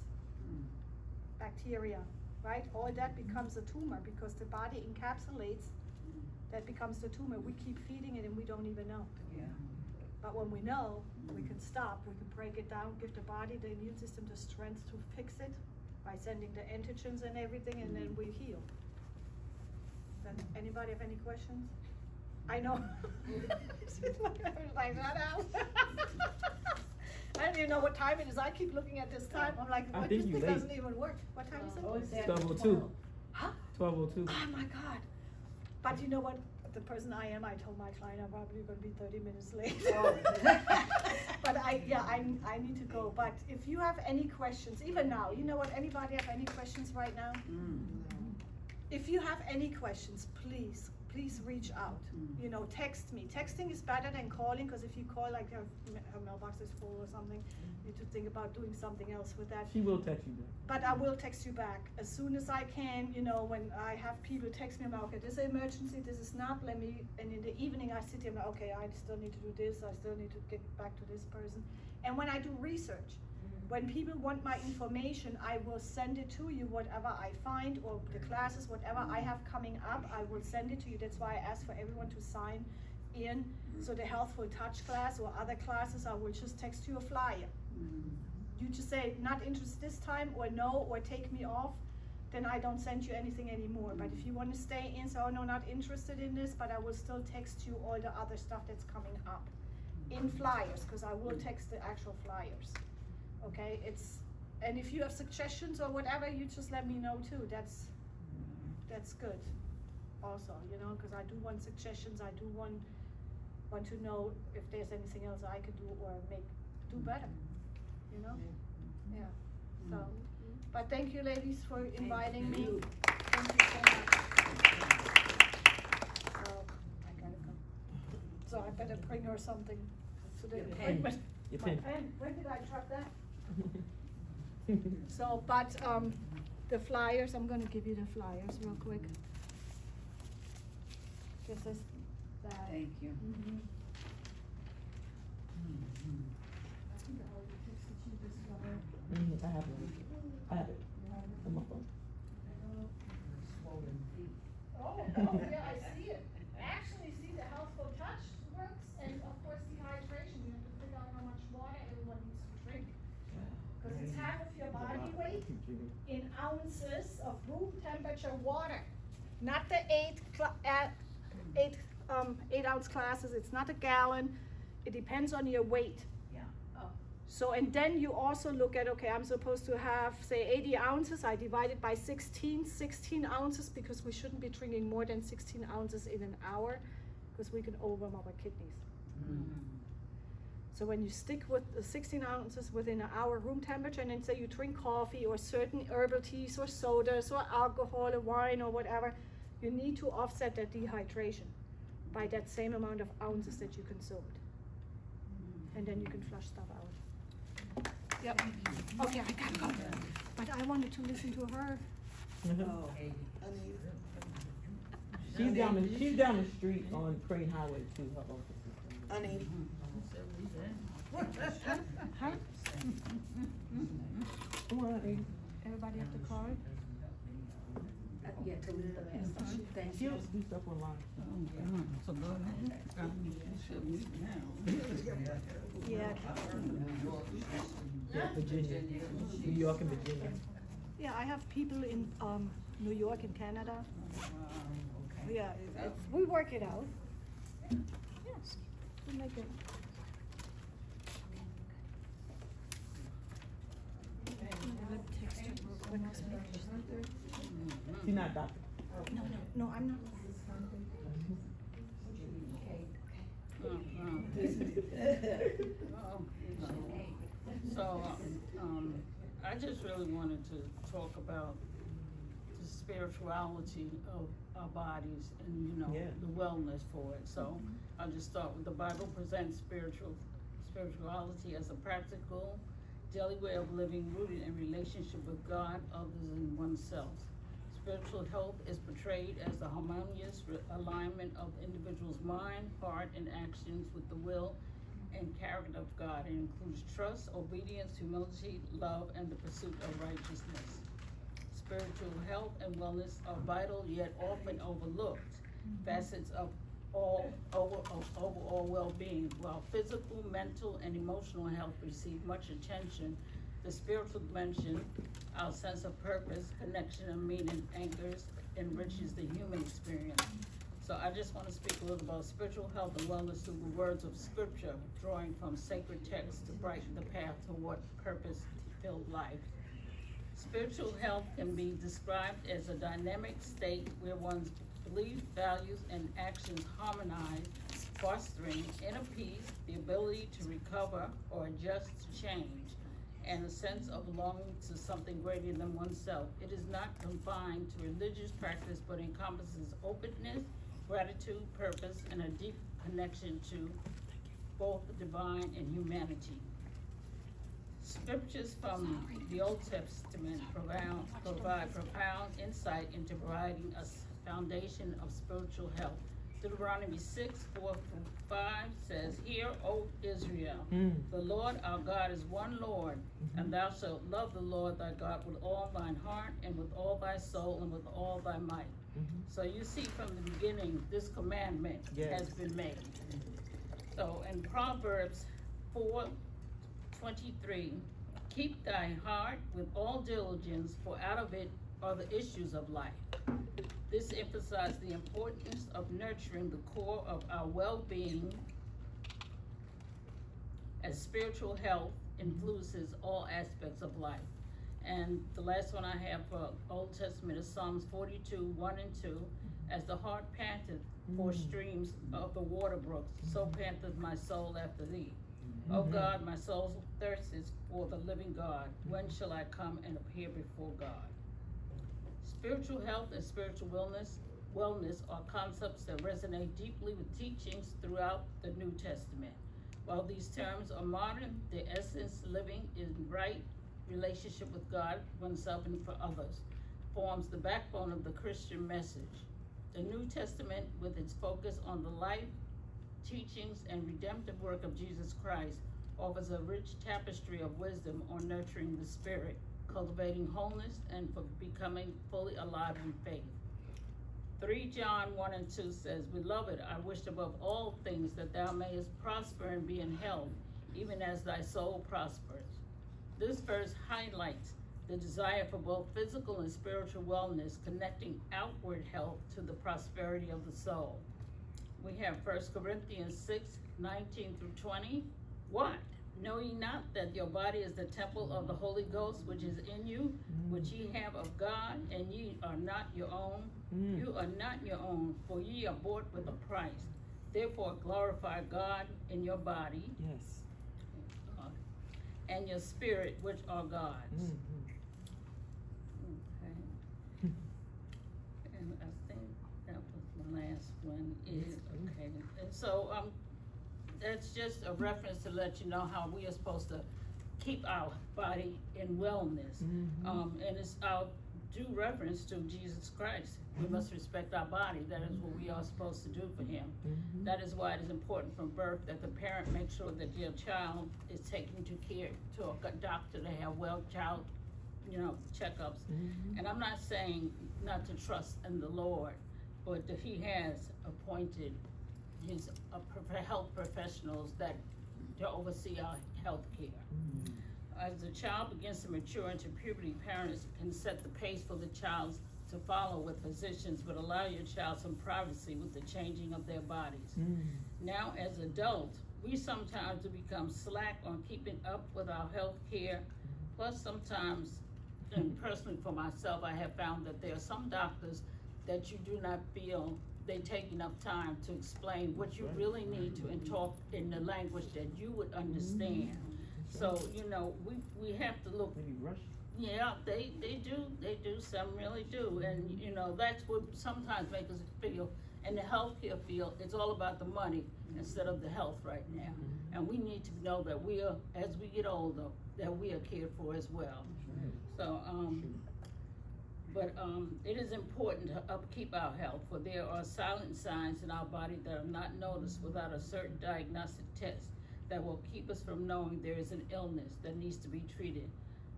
S4: bacteria, right? All that becomes a tumor because the body encapsulates, that becomes the tumor. We keep feeding it and we don't even know.
S2: Yeah.
S4: But when we know, we can stop, we can break it down, give the body, the immune system the strength to fix it by sending the antigens and everything, and then we heal. Then anybody have any questions? I know. Like, shut up. I don't even know what time it is. I keep looking at this time. I'm like, what? This thing doesn't even work. What time is it?
S5: 12:02.
S4: Huh?
S5: 12:02.
S4: Oh my God. But you know what? The person I am, I told my client I'm probably going to be 30 minutes late. But I need to go. But if you have any questions, even now, you know what? Anybody have any questions right now? If you have any questions, please reach out. You know, text me. Texting is better than calling, because if you call, like her mailbox is full or something, you need to think about doing something else with that.
S5: She will text you back.
S4: But I will text you back as soon as I can. You know, when I have people text me about, okay, this is an emergency, this is not, let me, and in the evening I sit here and, okay, I still need to do this, I still need to get back to this person. And when I do research, when people want my information, I will send it to you, whatever I find, or the classes, whatever I have coming up, I will send it to you. That's why I ask for everyone to sign in. So the Healthful Touch class or other classes, I will just text you a flyer. You just say, not interested this time, or no, or take me off, then I don't send you anything anymore. But if you want to stay in, so, oh no, not interested in this, but I will still text you all the other stuff that's coming up in flyers, because I will text the actual flyers. Okay, and if you have suggestions or whatever, you just let me know too. That's good also, you know, because I do want suggestions. I do want to know if there's anything else I could do or do better, you know. Yeah. So, but thank you, ladies, for inviting me. Thank you so much. So I gotta go. So I better bring her something to the appointment.
S5: Your
S4: My
S5: pen.
S4: pen. Where did I drop that? So, but the flyers, I'm gonna give you the flyers real quick. This is that.
S2: Thank you.
S4: I think I already texted you this flyer.
S5: I have it. I have it on my phone.
S4: Oh, yeah, I see it. Actually, see, the Healthful Touch works, and of course dehydration. You have to figure out how much water everyone needs to drink. Because it's half of your body weight in ounces of room temperature water. Not the 8-ounce classes, it's not a gallon. It depends on your weight.
S2: Yeah. Oh.
S4: So, and then you also look at, okay, I'm supposed to have, say, 80 ounces. I divide it by 16 ounces, because we shouldn't be drinking more than 16 ounces in an hour, because we can overwhelm our kidneys. So when you stick with the 16 ounces within an hour room temperature, and then say you drink coffee or certain herbal teas or sodas or alcohol or wine or whatever, you need to offset that dehydration by that same amount of ounces that you consumed. And then you can flush stuff out. Yep. Okay, I gotta go. But I wanted to listen to her.
S5: She's down the street on Crane Highway too. Her office is down there.
S1: Anita.
S4: Huh?
S5: Come on, Anita.
S4: Everybody have the card?
S2: Yeah, to leave the last time. Thank
S5: She
S2: you.
S5: don't do stuff online.
S4: Yeah.
S5: Yeah, Virginia. New York and Virginia.
S4: Yeah, I have people in New York and Canada.
S2: Okay.
S4: Yeah, we work it out. Yes, we make it.
S5: She's not doctor.
S4: No, I'm not.
S6: So, I just really wanted to talk about the spirituality of our bodies and, you know,
S5: Yeah.
S6: the wellness for it. So, I'll just start with the Bible presents spirituality as a practical, daily way of living rooted in relationship with God, others, and oneself. Spiritual health is portrayed as the harmonious alignment of the individual's mind, heart, and actions with the will and character of God. It includes trust, obedience, humility, love, and the pursuit of righteousness. Spiritual health and wellness are vital yet often overlooked facets of overall well-being. While physical, mental, and emotional health receive much attention, the spiritual dimension, our sense of purpose, connection, and meaning anchors, enriches the human experience. So I just want to speak a little about spiritual health and wellness through the words of scripture, drawing from sacred texts to brighten the path toward purpose-filled life. Spiritual health can be described as a dynamic state where one's beliefs, values, and actions harmonize, fostering inner peace, the ability to recover or adjust to change, and a sense of belonging to something greater than oneself. It is not confined to religious practice, but encompasses openness, gratitude, purpose, and a deep connection to both the divine and humanity. Scriptures from the Old Testament provide profound insight into providing a foundation of spiritual health. Deuteronomy 6:4-5 says, "Hear, O Israel, the Lord our God is one Lord, and thou shalt love the Lord thy God with all thine heart, and with all thy soul, and with all thy might." So you see from the beginning, this commandment has been made. So in Proverbs 4:23, "Keep thy heart with all diligence, for out of it are the issues of life." This emphasizes the importance of nurturing the core of our well-being, as spiritual health influences all aspects of life. And the last one I have for Old Testament is Psalms 42:1-2. "As the heart panteth for streams of the water brooks, so panteth my soul after thee. O God, my soul thirsteth for the living God. When shall I come and appear before God?" Spiritual health and spiritual wellness are concepts that resonate deeply with teachings throughout the New Testament. While these terms are modern, their essence, living in right relationship with God, oneself, and for others, forms the backbone of the Christian message. The New Testament, with its focus on the life, teachings, and redemptive work of Jesus Christ, offers a rich tapestry of wisdom on nurturing the spirit, cultivating wholeness, and for becoming fully alive in faith. 3 John 1-2 says, "Beloved, I wish above all things that thou mayest prosper and be in health, even as thy soul prospers." This verse highlights the desire for both physical and spiritual wellness, connecting outward health to the prosperity of the soul. We have 1 Corinthians 6:19-20. "What? Know ye not that your body is the temple of the Holy Ghost, which is in you, which ye have of God, and ye are not your own? You are not your own, for ye are bought with a price. Therefore glorify God in your body and your spirit, which are God's." Okay. And I think that was the last one. Okay. And so that's just a reference to let you know how we are supposed to keep our body in wellness. And it's our due reference to Jesus Christ. We must respect our body. That is what we are supposed to do for him. That is why it is important from birth that the parent make sure that their child is taken to care to a doctor to have child checkups. And I'm not saying not to trust in the Lord, but that he has appointed his health professionals that to oversee our health care. As the child begins to mature into puberty, parents can set the pace for the child to follow with physicians, but allow your child some privacy with the changing of their bodies. Now, as adults, we sometimes become slack on keeping up with our health care. Plus, sometimes, and personally for myself, I have found that there are some doctors that you do not feel they take enough time to explain what you really need to and talk in the language that you would understand. So, you know, we have to look.
S5: Maybe rush.
S6: Yeah, they do, some really do, and, you know, that's what sometimes makes us feel, in the healthcare field, it's all about the money instead of the health right now. And we need to know that we are, as we get older, that we are cared for as well. So, it is important to upkeep our health, for there are silent signs in our body that are not noticed without a certain diagnostic test that will keep us from knowing there is an illness that needs to be treated.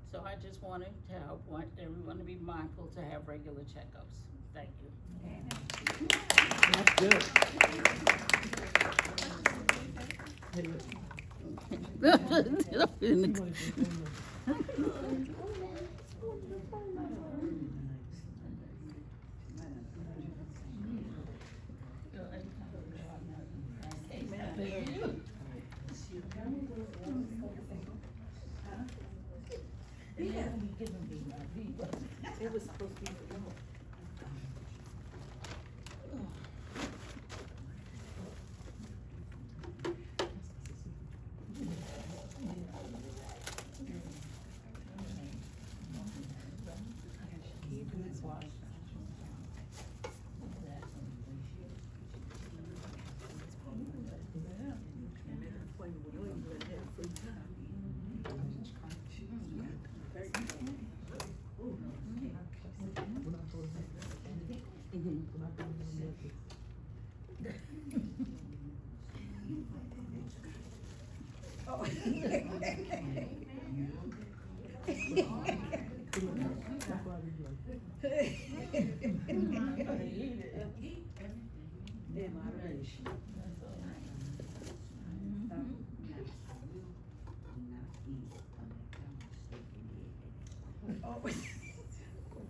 S6: So I just wanted to want everyone to be mindful to have regular checkups. Thank you.
S5: That's good.
S2: It was supposed to be for you.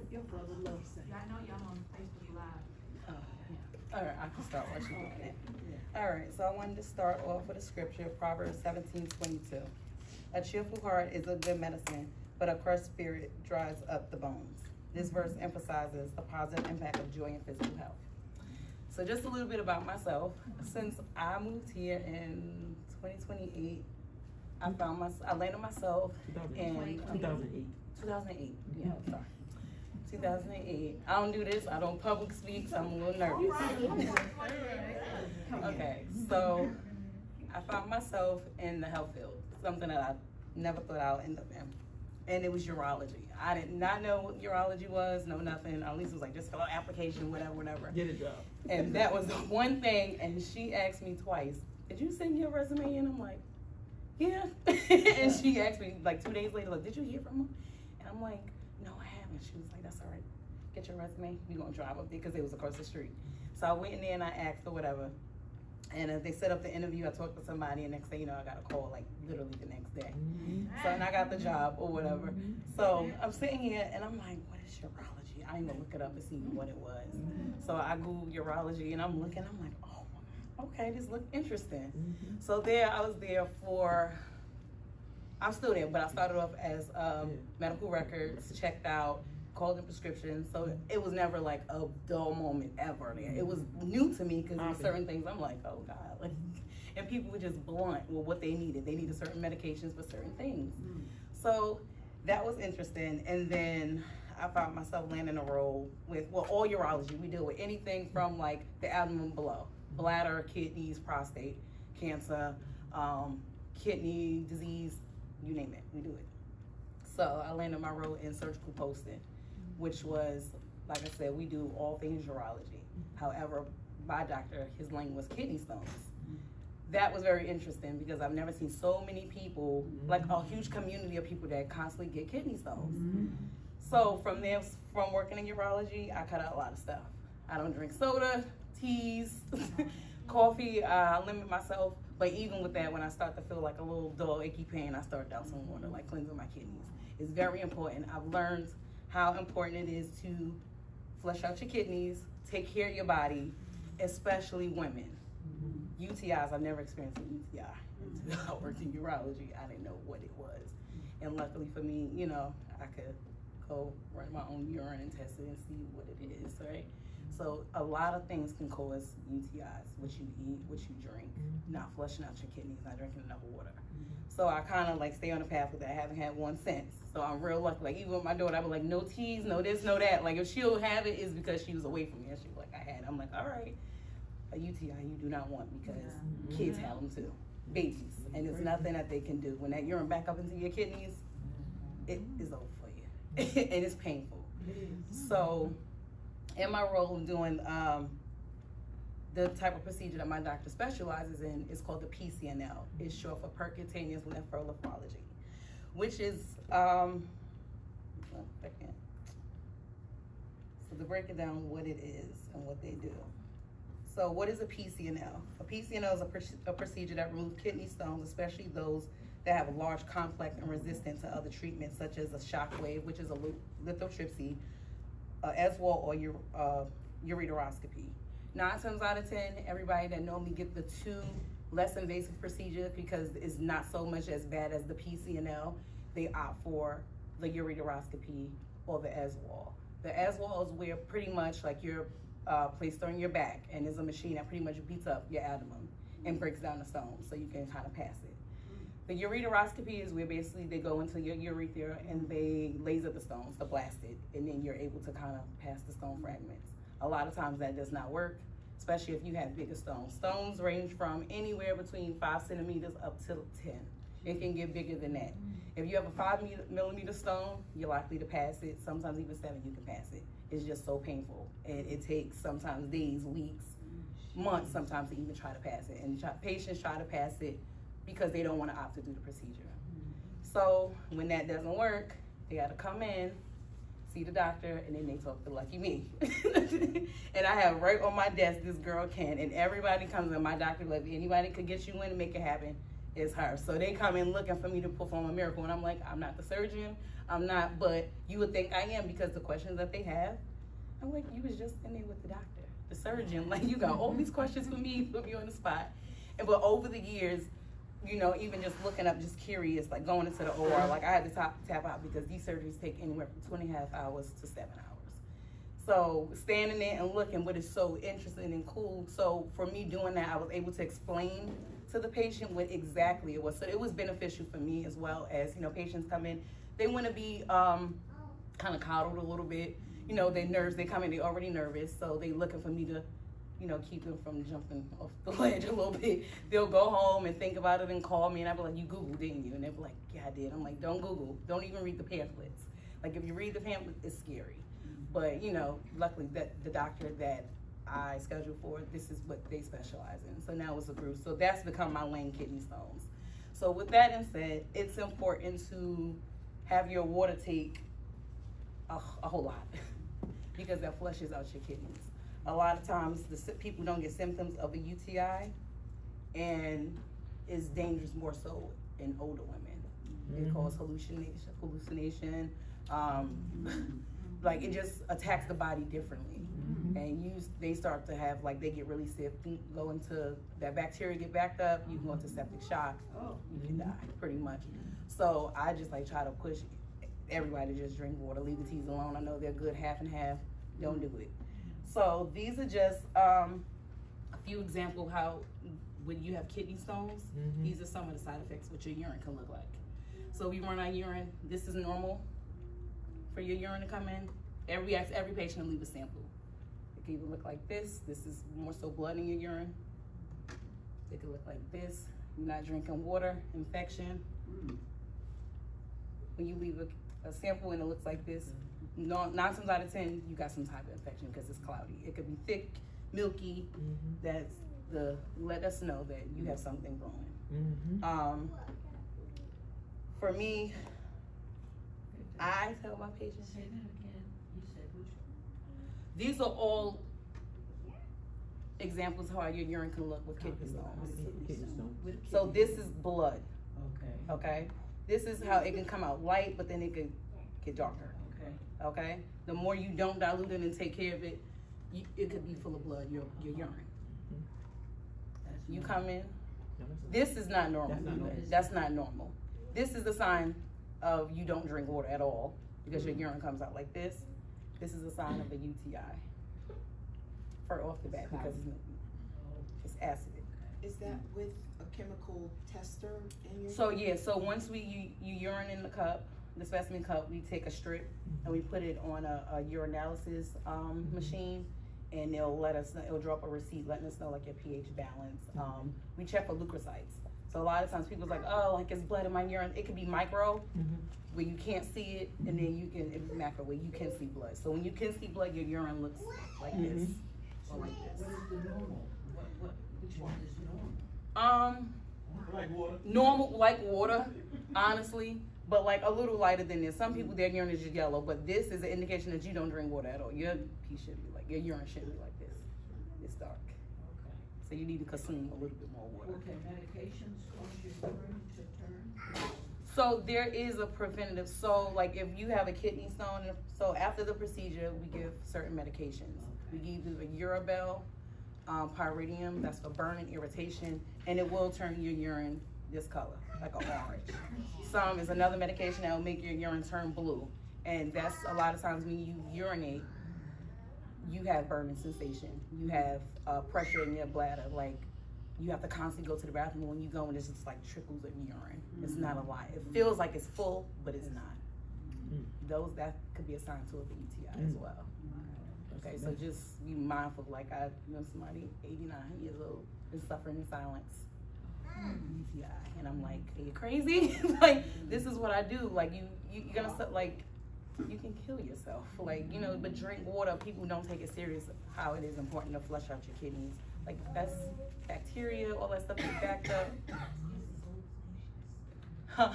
S2: Your brother loves that.
S7: I know y'all on Facebook Live.
S8: All right, I can start while she's doing it. All right, so I wanted to start off with a scripture, Proverbs 17:22. A cheerful heart is a good medicine, but a crushed spirit dries up the bones. This verse emphasizes the positive impact of joy and physical health. So just a little bit about myself. Since I moved here in 2028, I landed myself in
S5: 2008.
S8: 2008. Yeah, sorry. 2008. I don't do this. I don't public speak, so I'm a little nervous. Okay, so I found myself in the health field, something that I never thought I would end up in. And it was urology. I did not know what urology was, no nothing. At least it was like, just fill out application, whatever.
S5: Get a job.
S8: And that was the one thing, and she asked me twice, did you send your resume in? I'm like, yeah. And she asked me like 2 days later, like, did you hear from him? And I'm like, no, I haven't. She was like, that's all right. Get your resume. We're going to drive up there, because it was across the street. So I went in there and I asked or whatever. And they set up the interview. I talked to somebody, and next thing you know, I got a call like literally the next day. So, and I got the job or whatever. So I'm sitting here and I'm like, what is urology? I didn't even look it up to see what it was. So I Googled urology and I'm looking, I'm like, oh, okay, this looked interesting. So there, I was there for, I'm still there, but I started off as medical records, checked out, called in prescriptions. So it was never like a dull moment ever there. It was new to me, because there were certain things I'm like, oh God. Like, and people were just blunt with what they needed. They needed certain medications for certain things. So that was interesting. And then I found myself landing a role with, well, all urology. We deal with anything from like the abdomen below, bladder, kidneys, prostate, cancer, kidney disease, you name it, we do it. So I landed my role in surgical posting, which was, like I said, we do all things urology. However, my doctor, his lane was kidney stones. That was very interesting, because I've never seen so many people, like a huge community of people that constantly get kidney stones. So from there, from working in urology, I cut out a lot of stuff. I don't drink soda, teas, coffee. I limit myself But even with that, when I start to feel like a little dull, achy pain, I start dousing water, like cleansing my kidneys. It's very important. I've learned how important it is to flush out your kidneys, take care of your body, especially women. UTIs, I've never experienced an UTI until I worked in urology. I didn't know what it was. And luckily for me, you know, I could go run my own urine and test it and see what it is, right? So a lot of things can cause UTIs, what you eat, what you drink, not flushing out your kidneys, not drinking enough water. So I kind of like stay on the path with that. I haven't had one since. So I'm real lucky. Like even with my daughter, I be like, no teas, no this, no that. Like if she'll have it, it's because she was away from me and she was like, I had it. I'm like, all right, a UTI you do not want because kids have them too, babies. And there's nothing that they can do. When that urine back up into your kidneys, it is over for you. And it's painful. So in my role of doing the type of procedure that my doctor specializes in is called the PCNL. It's short for percutaneous lympholephrology, which is, one second. So to break it down what it is and what they do. So what is a PCNL? A PCNL is a procedure that removes kidney stones, especially those that have a large complex and resistant to other treatments such as a shockwave, which is a lithotripsy, ESWAL, or ureteroscopy. 9 times out of 10, everybody that normally get the 2 less invasive procedures because it's not so much as bad as the PCNL, they opt for the ureteroscopy or the ESWAL. The ESWAL is where pretty much like you're placed on your back, and there's a machine that pretty much beats up your abdomen and breaks down the stones so you can kind of pass it. The ureteroscopy is where basically they go into your urethra and they laser the stones to blast it, and then you're able to kind of pass the stone fragments. A lot of times that does not work, especially if you have bigger stones. Stones range from anywhere between 5 centimeters up to 10. It can get bigger than that. If you have a 5 millimeter stone, you're likely to pass it. Sometimes even 7, you can pass it. It's just so painful. And it takes sometimes days, weeks, months sometimes to even try to pass it. And patients try to pass it because they don't want to opt to do the procedure. So when that doesn't work, they got to come in, see the doctor, and then they talk to lucky me. And I have right on my desk, this girl Ken, and everybody comes in. My doctor, like, anybody could get you in and make it happen, is her. So they come in looking for me to perform a miracle, and I'm like, I'm not the surgeon, I'm not, but you would think I am because the questions that they have, I'm like, you was just in there with the doctor, the surgeon. Like, you got all these questions for me, put me on the spot. But over the years, you know, even just looking up, just curious, like going into the OR, like I had to tap out because these surgeries take anywhere from 2.5 hours to 7 hours. So standing there and looking, but it's so interesting and cool. So for me doing that, I was able to explain to the patient what exactly it was. So it was beneficial for me as well as, you know, patients come in, they want to be kind of coddled a little bit. You know, their nerves, they come in, they're already nervous, so they looking for me to, you know, keep them from jumping off the ledge a little bit. They'll go home and think about it and call me, and I'll be like, you Googled, didn't you? And they'll be like, yeah, I did. I'm like, don't Google. Don't even read the pamphlets. Like, if you read the pamphlet, it's scary. But, you know, luckily that the doctor that I scheduled for, this is what they specialize in. So now it's a group. So that's become my lane, kidney stones. So with that being said, it's important to have your water take a whole lot because that flushes out your kidneys. A lot of times people don't get symptoms of a UTI, and it's dangerous more so in older women. It causes hallucination. Like it just attacks the body differently. And they start to have, like, they get really sick, go into, that bacteria get backed up, you can go into septic shock, you can die, pretty much. So I just like try to push everybody to just drink water, leave the teas alone. I know they're good half and half, don't do it. So these are just a few examples how when you have kidney stones, these are some of the side effects what your urine can look like. So we run our urine, this is normal for your urine to come in. Every patient will leave a sample. It can either look like this is more so blood in your urine. It could look like this, you're not drinking water, infection. When you leave a sample and it looks like this, 9 times out of 10, you got some type of infection because it's cloudy. It could be thick, milky. That's let us know that you have something growing. For me, I tell my patients.
S6: Say that again. You said which one?
S8: These are all examples how your urine can look with kidney stones.
S5: Kidney stones.
S8: So this is blood,
S6: Okay,
S8: okay? This is how it can come out light, but then it could get darker,
S6: okay.
S8: okay? The more you don't dilute it and take care of it, it could be full of blood, your urine. You come in, this is not normal.
S5: That's not normal.
S8: That's not normal. This is the sign of you don't drink water at all because your urine comes out like this. This is a sign of a UTI. For off the bat because it's acidic.
S1: Is that with a chemical tester in your?
S8: So yeah, so once you urine in the cup, the specimen cup, we take a strip and we put it on a urinalysis machine, and it'll let us know, it'll drop a receipt letting us know like your pH balance. We check for leukocytes. So a lot of times people's like, oh, like it's blood in my urine. It could be micro, where you can't see it, and then you can, it's macro, where you can see blood. So when you can see blood, your urine looks like this. Or like this.
S6: What is the normal? Which one is normal?
S9: Like water.
S8: Normal, like water, honestly, but like a little lighter than this. Some people, their urine is just yellow, but this is an indication that you don't drink water at all. Your pee shouldn't be like, your urine shouldn't be like this. It's dark.
S6: Okay.
S8: So you need to consume a little bit more water.
S6: Okay, medications cause your urine to turn?
S8: So there is a preventative, so like if you have a kidney stone, so after the procedure, we give certain medications. We give you a Urabel, pyridium, that's for burning, irritation, and it will turn your urine this color, like an orange. Some is another medication that will make your urine turn blue, and that's a lot of times when you urinate, you have burning sensation. You have pressure in your bladder, like you have to constantly go to the bathroom. When you go, and it's just like trickles of urine. It's not a lot. It feels like it's full, but it's not. That could be a sign to a UTI as well. Okay, so just be mindful. Like I know somebody 89 years old is suffering in silence. UTI, and I'm like, are you crazy? Like this is what I do. Like you're gonna like you can kill yourself. Like but drink water. People don't take it serious how it is important to flush out your kidneys. Like that's bacteria, all that stuff is backed up. Huh.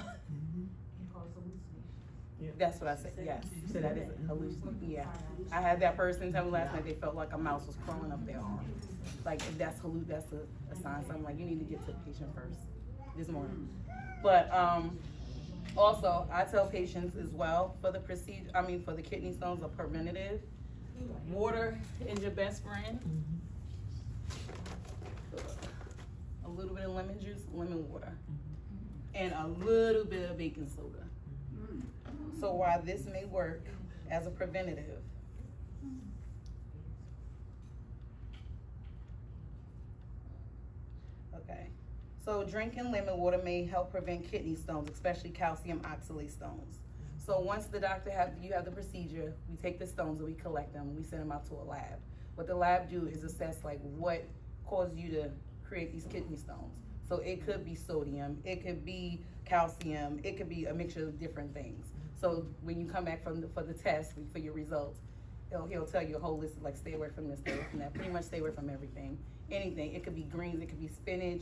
S8: That's what I said, yes. So that is a hallucination. Yeah. I had that person tell me last night they felt like a mouse was crawling up their arm. Like if that's a sign. So I'm like, you need to get to the patient first this morning. But also I tell patients as well for the procedure, for the kidney stones are preventative. Water is your best friend. A little bit of lemon juice, lemon water, and a little bit of baking soda. So while this may work as a preventative, okay. So drinking lemon water may help prevent kidney stones, especially calcium oxalate stones. So once the doctor you have the procedure, we take the stones and we collect them, and we send them out to a lab. What the lab do is assess like what caused you to create these kidney stones. So it could be sodium, it could be calcium, it could be a mixture of different things. So when you come back for the test, for your results, he'll tell you a whole list of like, stay away from this, stay away from that, pretty much stay away from everything. Anything, it could be greens, it could be spinach,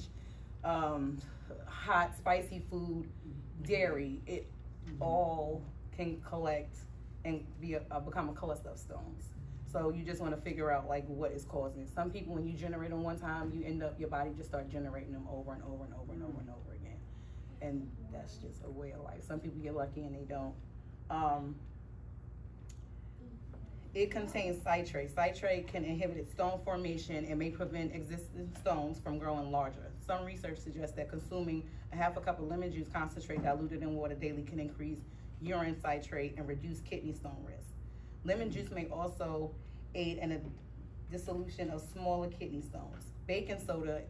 S8: hot, spicy food, dairy, it all can collect and become a cluster of stones. So you just want to figure out like what is causing it. Some people, when you generate them one time, you end up, your body just start generating them over and over and over and over and over again. And that's just a way of life. Some people get lucky and they don't. It contains citrate. Citrate can inhibit stone formation and may prevent existing stones from growing larger. Some research suggests that consuming a half a cup of lemon juice concentrate diluted in water daily can increase urine citrate and reduce kidney stone risk. Lemon juice may also aid in a dissolution of smaller kidney stones. Baking soda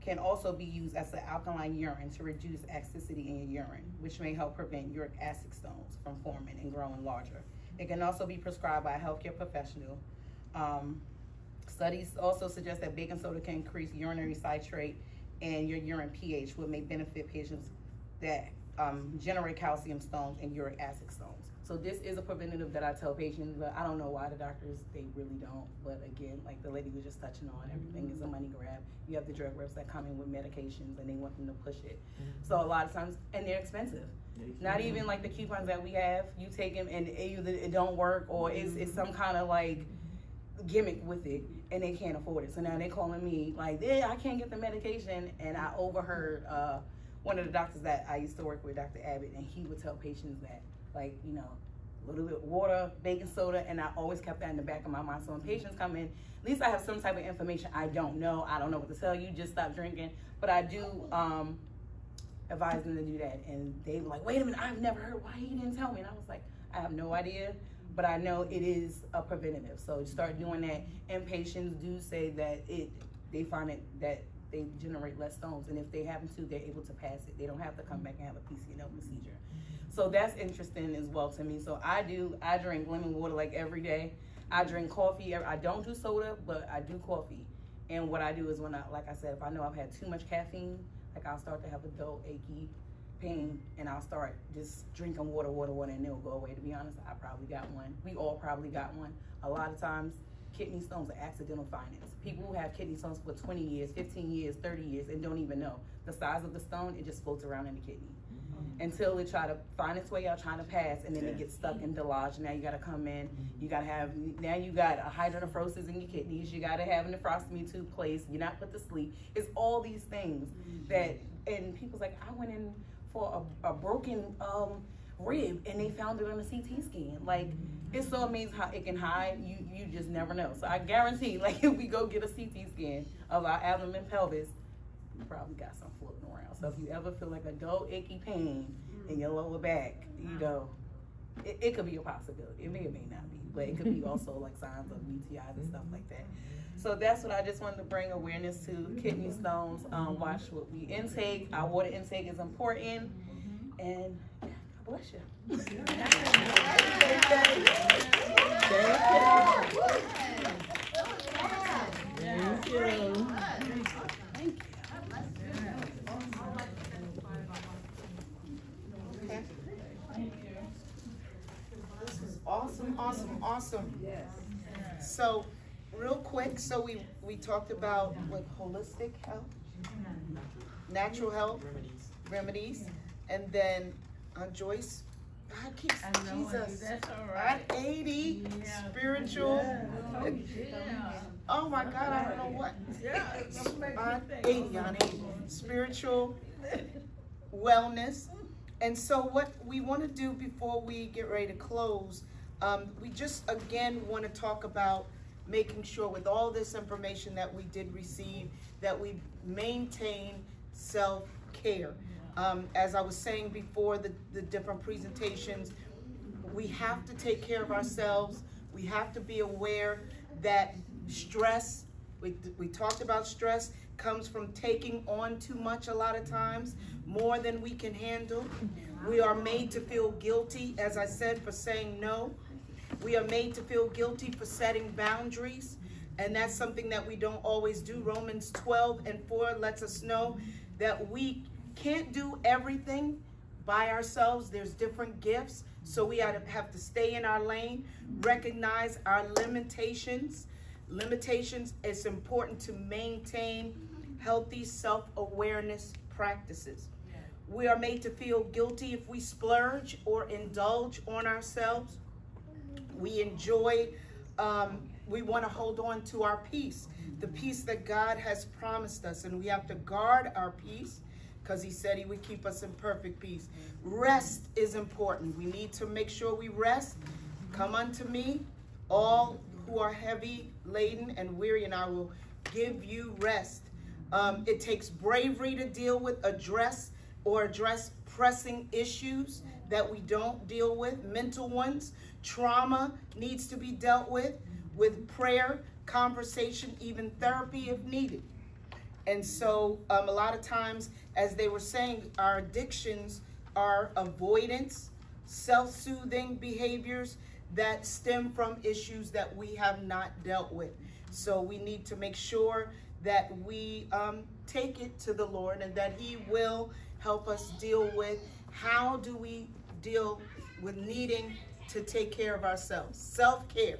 S8: can also be used as an alkaline urine to reduce acidity in your urine, which may help prevent uric acid stones from forming and growing larger. It can also be prescribed by a healthcare professional. Studies also suggest that baking soda can increase urinary citrate and your urine pH, which may benefit patients that generate calcium stones and uric acid stones. So this is a preventative that I tell patients, but I don't know why the doctors, they really don't. But again, like the lady was just touching on, everything is a money grab. You have the drug reps that come in with medications and they want them to push it. So a lot of times, and they're expensive. Not even like the coupons that we have, you take them and either it don't work or it's some kind of like gimmick with it, and they can't afford it. So now they're calling me like, yeah, I can't get the medication. And I overheard one of the doctors that I used to work with, Dr. Abbott, and he would tell patients that, like, you know, a little bit of water, baking soda, and I always kept that in the back of my mind. So when patients come in, at least I have some type of information. I don't know what to tell you, just stop drinking. But I do advise them to do that. And they were like, wait a minute, I've never heard why he didn't tell me. And I was like, I have no idea, but I know it is a preventative. So start doing that. And patients do say that they find it that they generate less stones. And if they happen to, they're able to pass it. They don't have to come back and have a PCNL procedure. So that's interesting as well to me. So I drink lemon water like every day. I drink coffee. I don't do soda, but I do coffee. And what I do is when like I said, if I know I've had too much caffeine, like I'll start to have a dull, achy pain, and I'll start just drinking water, and it'll go away. To be honest, I probably got one. We all probably got one. A lot of times, kidney stones are accidental findings. People who have kidney stones for 20 years, 15 years, 30 years, and don't even know. The size of the stone, it just floats around in the kidney. Until it try to find its way out, trying to pass, and then it gets stuck in delage. Now you gotta come in, you got a hydronephrosis in your kidneys, you gotta have a nephrostomy tube placed, you're not put to sleep. It's all these things that, and people's like, I went in for a broken rib and they found it on a CT scan. Like, it's so amazing how it can hide, you just never know. So I guarantee, like, if we go get a CT scan of our abdomen pelvis, you probably got some floating around. So if you ever feel like a dull, achy pain in your lower back, you know, it could be a possibility. It may or may not be, but it could be also like signs of UTIs and stuff like that. So that's what I just wanted to bring awareness to, kidney stones. Watch what we intake. Our water intake is important. And yeah, God bless you.
S5: Thank you.
S1: This is awesome. Yes. So, real quick, so we talked about what holistic health, natural health, remedies, and then Joyce, God keeps Jesus.
S6: That's all right.
S1: At 80, spiritual. Oh my God, I don't know what. On 80, on 80. Spiritual wellness. And so what we want to do before we get ready to close, we just again want to talk about making sure with all this information that we did receive that we maintain self-care. As I was saying before the different presentations, we have to take care of ourselves. We have to be aware that stress, we talked about stress, comes from taking on too much a lot of times, more than we can handle. We are made to feel guilty, as I said, for saying no. We are made to feel guilty for setting boundaries, and that's something that we don't always do. Romans 12:4 lets us know that we can't do everything by ourselves. There's different gifts, so we have to stay in our lane, recognize our limitations. It's important to maintain healthy self-awareness practices. We are made to feel guilty if we splurge or indulge on ourselves. We want to hold on to our peace, the peace that God has promised us, and we have to guard our peace because he said he would keep us in perfect peace. Rest is important. We need to make sure we rest. Come unto me, all who are heavy laden and weary, and I will give you rest. It takes bravery to deal with, address pressing issues that we don't deal with, mental ones. Trauma needs to be dealt with prayer, conversation, even therapy if needed. And so a lot of times, as they were saying, our addictions are avoidance, self-soothing behaviors that stem from issues that we have not dealt with. So we need to make sure that we take it to the Lord and that he will help us deal with how do we deal with needing to take care of ourselves, self-care.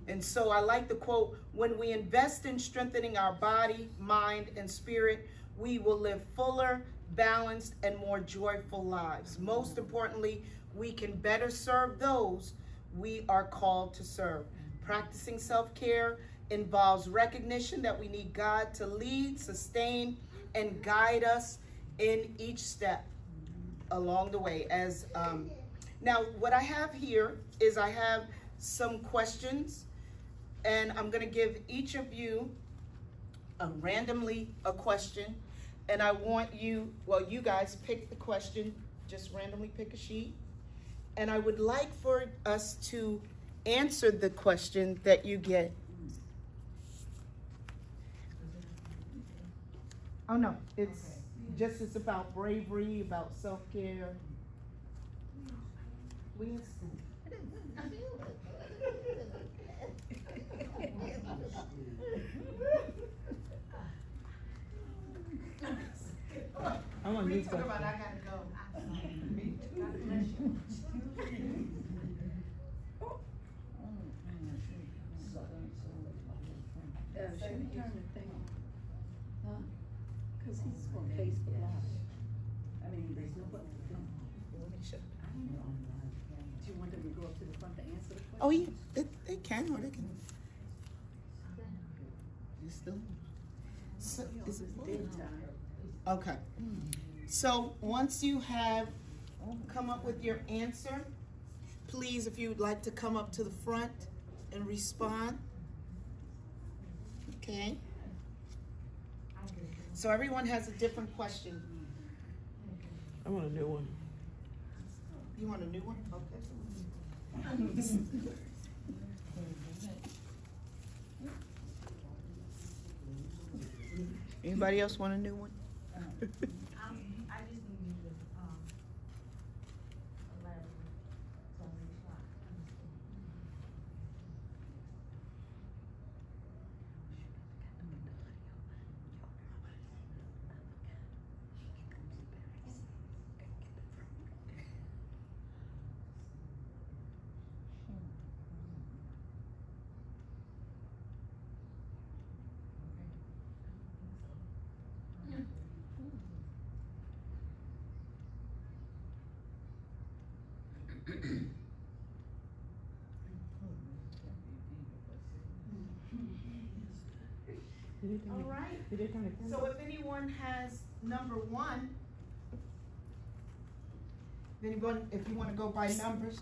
S1: And so I like the quote, when we invest in strengthening our body, mind, and spirit, we will live fuller, balanced, and more joyful lives. Most importantly, we can better serve those we are called to serve. Practicing self-care involves recognition that we need God to lead, sustain, and guide us in each step along the way. Now, what I have here is I have some questions, and I'm going to give each of you randomly a question, and I want you guys pick the question, just randomly pick a sheet, and I would like for us to answer the question that you get. Oh no, it's about bravery, about self-care. We in school.
S5: I want new
S1: Talk about
S5: question.
S1: I gotta go.
S2: Should we turn the thing on? Huh? Cause he's on Facebook Live. I mean, there's no button. Do you want them to go up to the front to answer the question?
S1: Oh yeah, they can, or they can. It's still. So, is it
S2: Dead time.
S1: Okay. So once you have come up with your answer, please, if you would like to come up to the front and respond. Okay. So everyone has a different question.
S5: I want a new one.
S1: You want a new one? Okay. Anybody else want a new one?
S7: I just need you to, elaborate on each line.
S1: All right.
S5: Did they turn the camera?
S1: So if anyone has number one, if you want to go by numbers.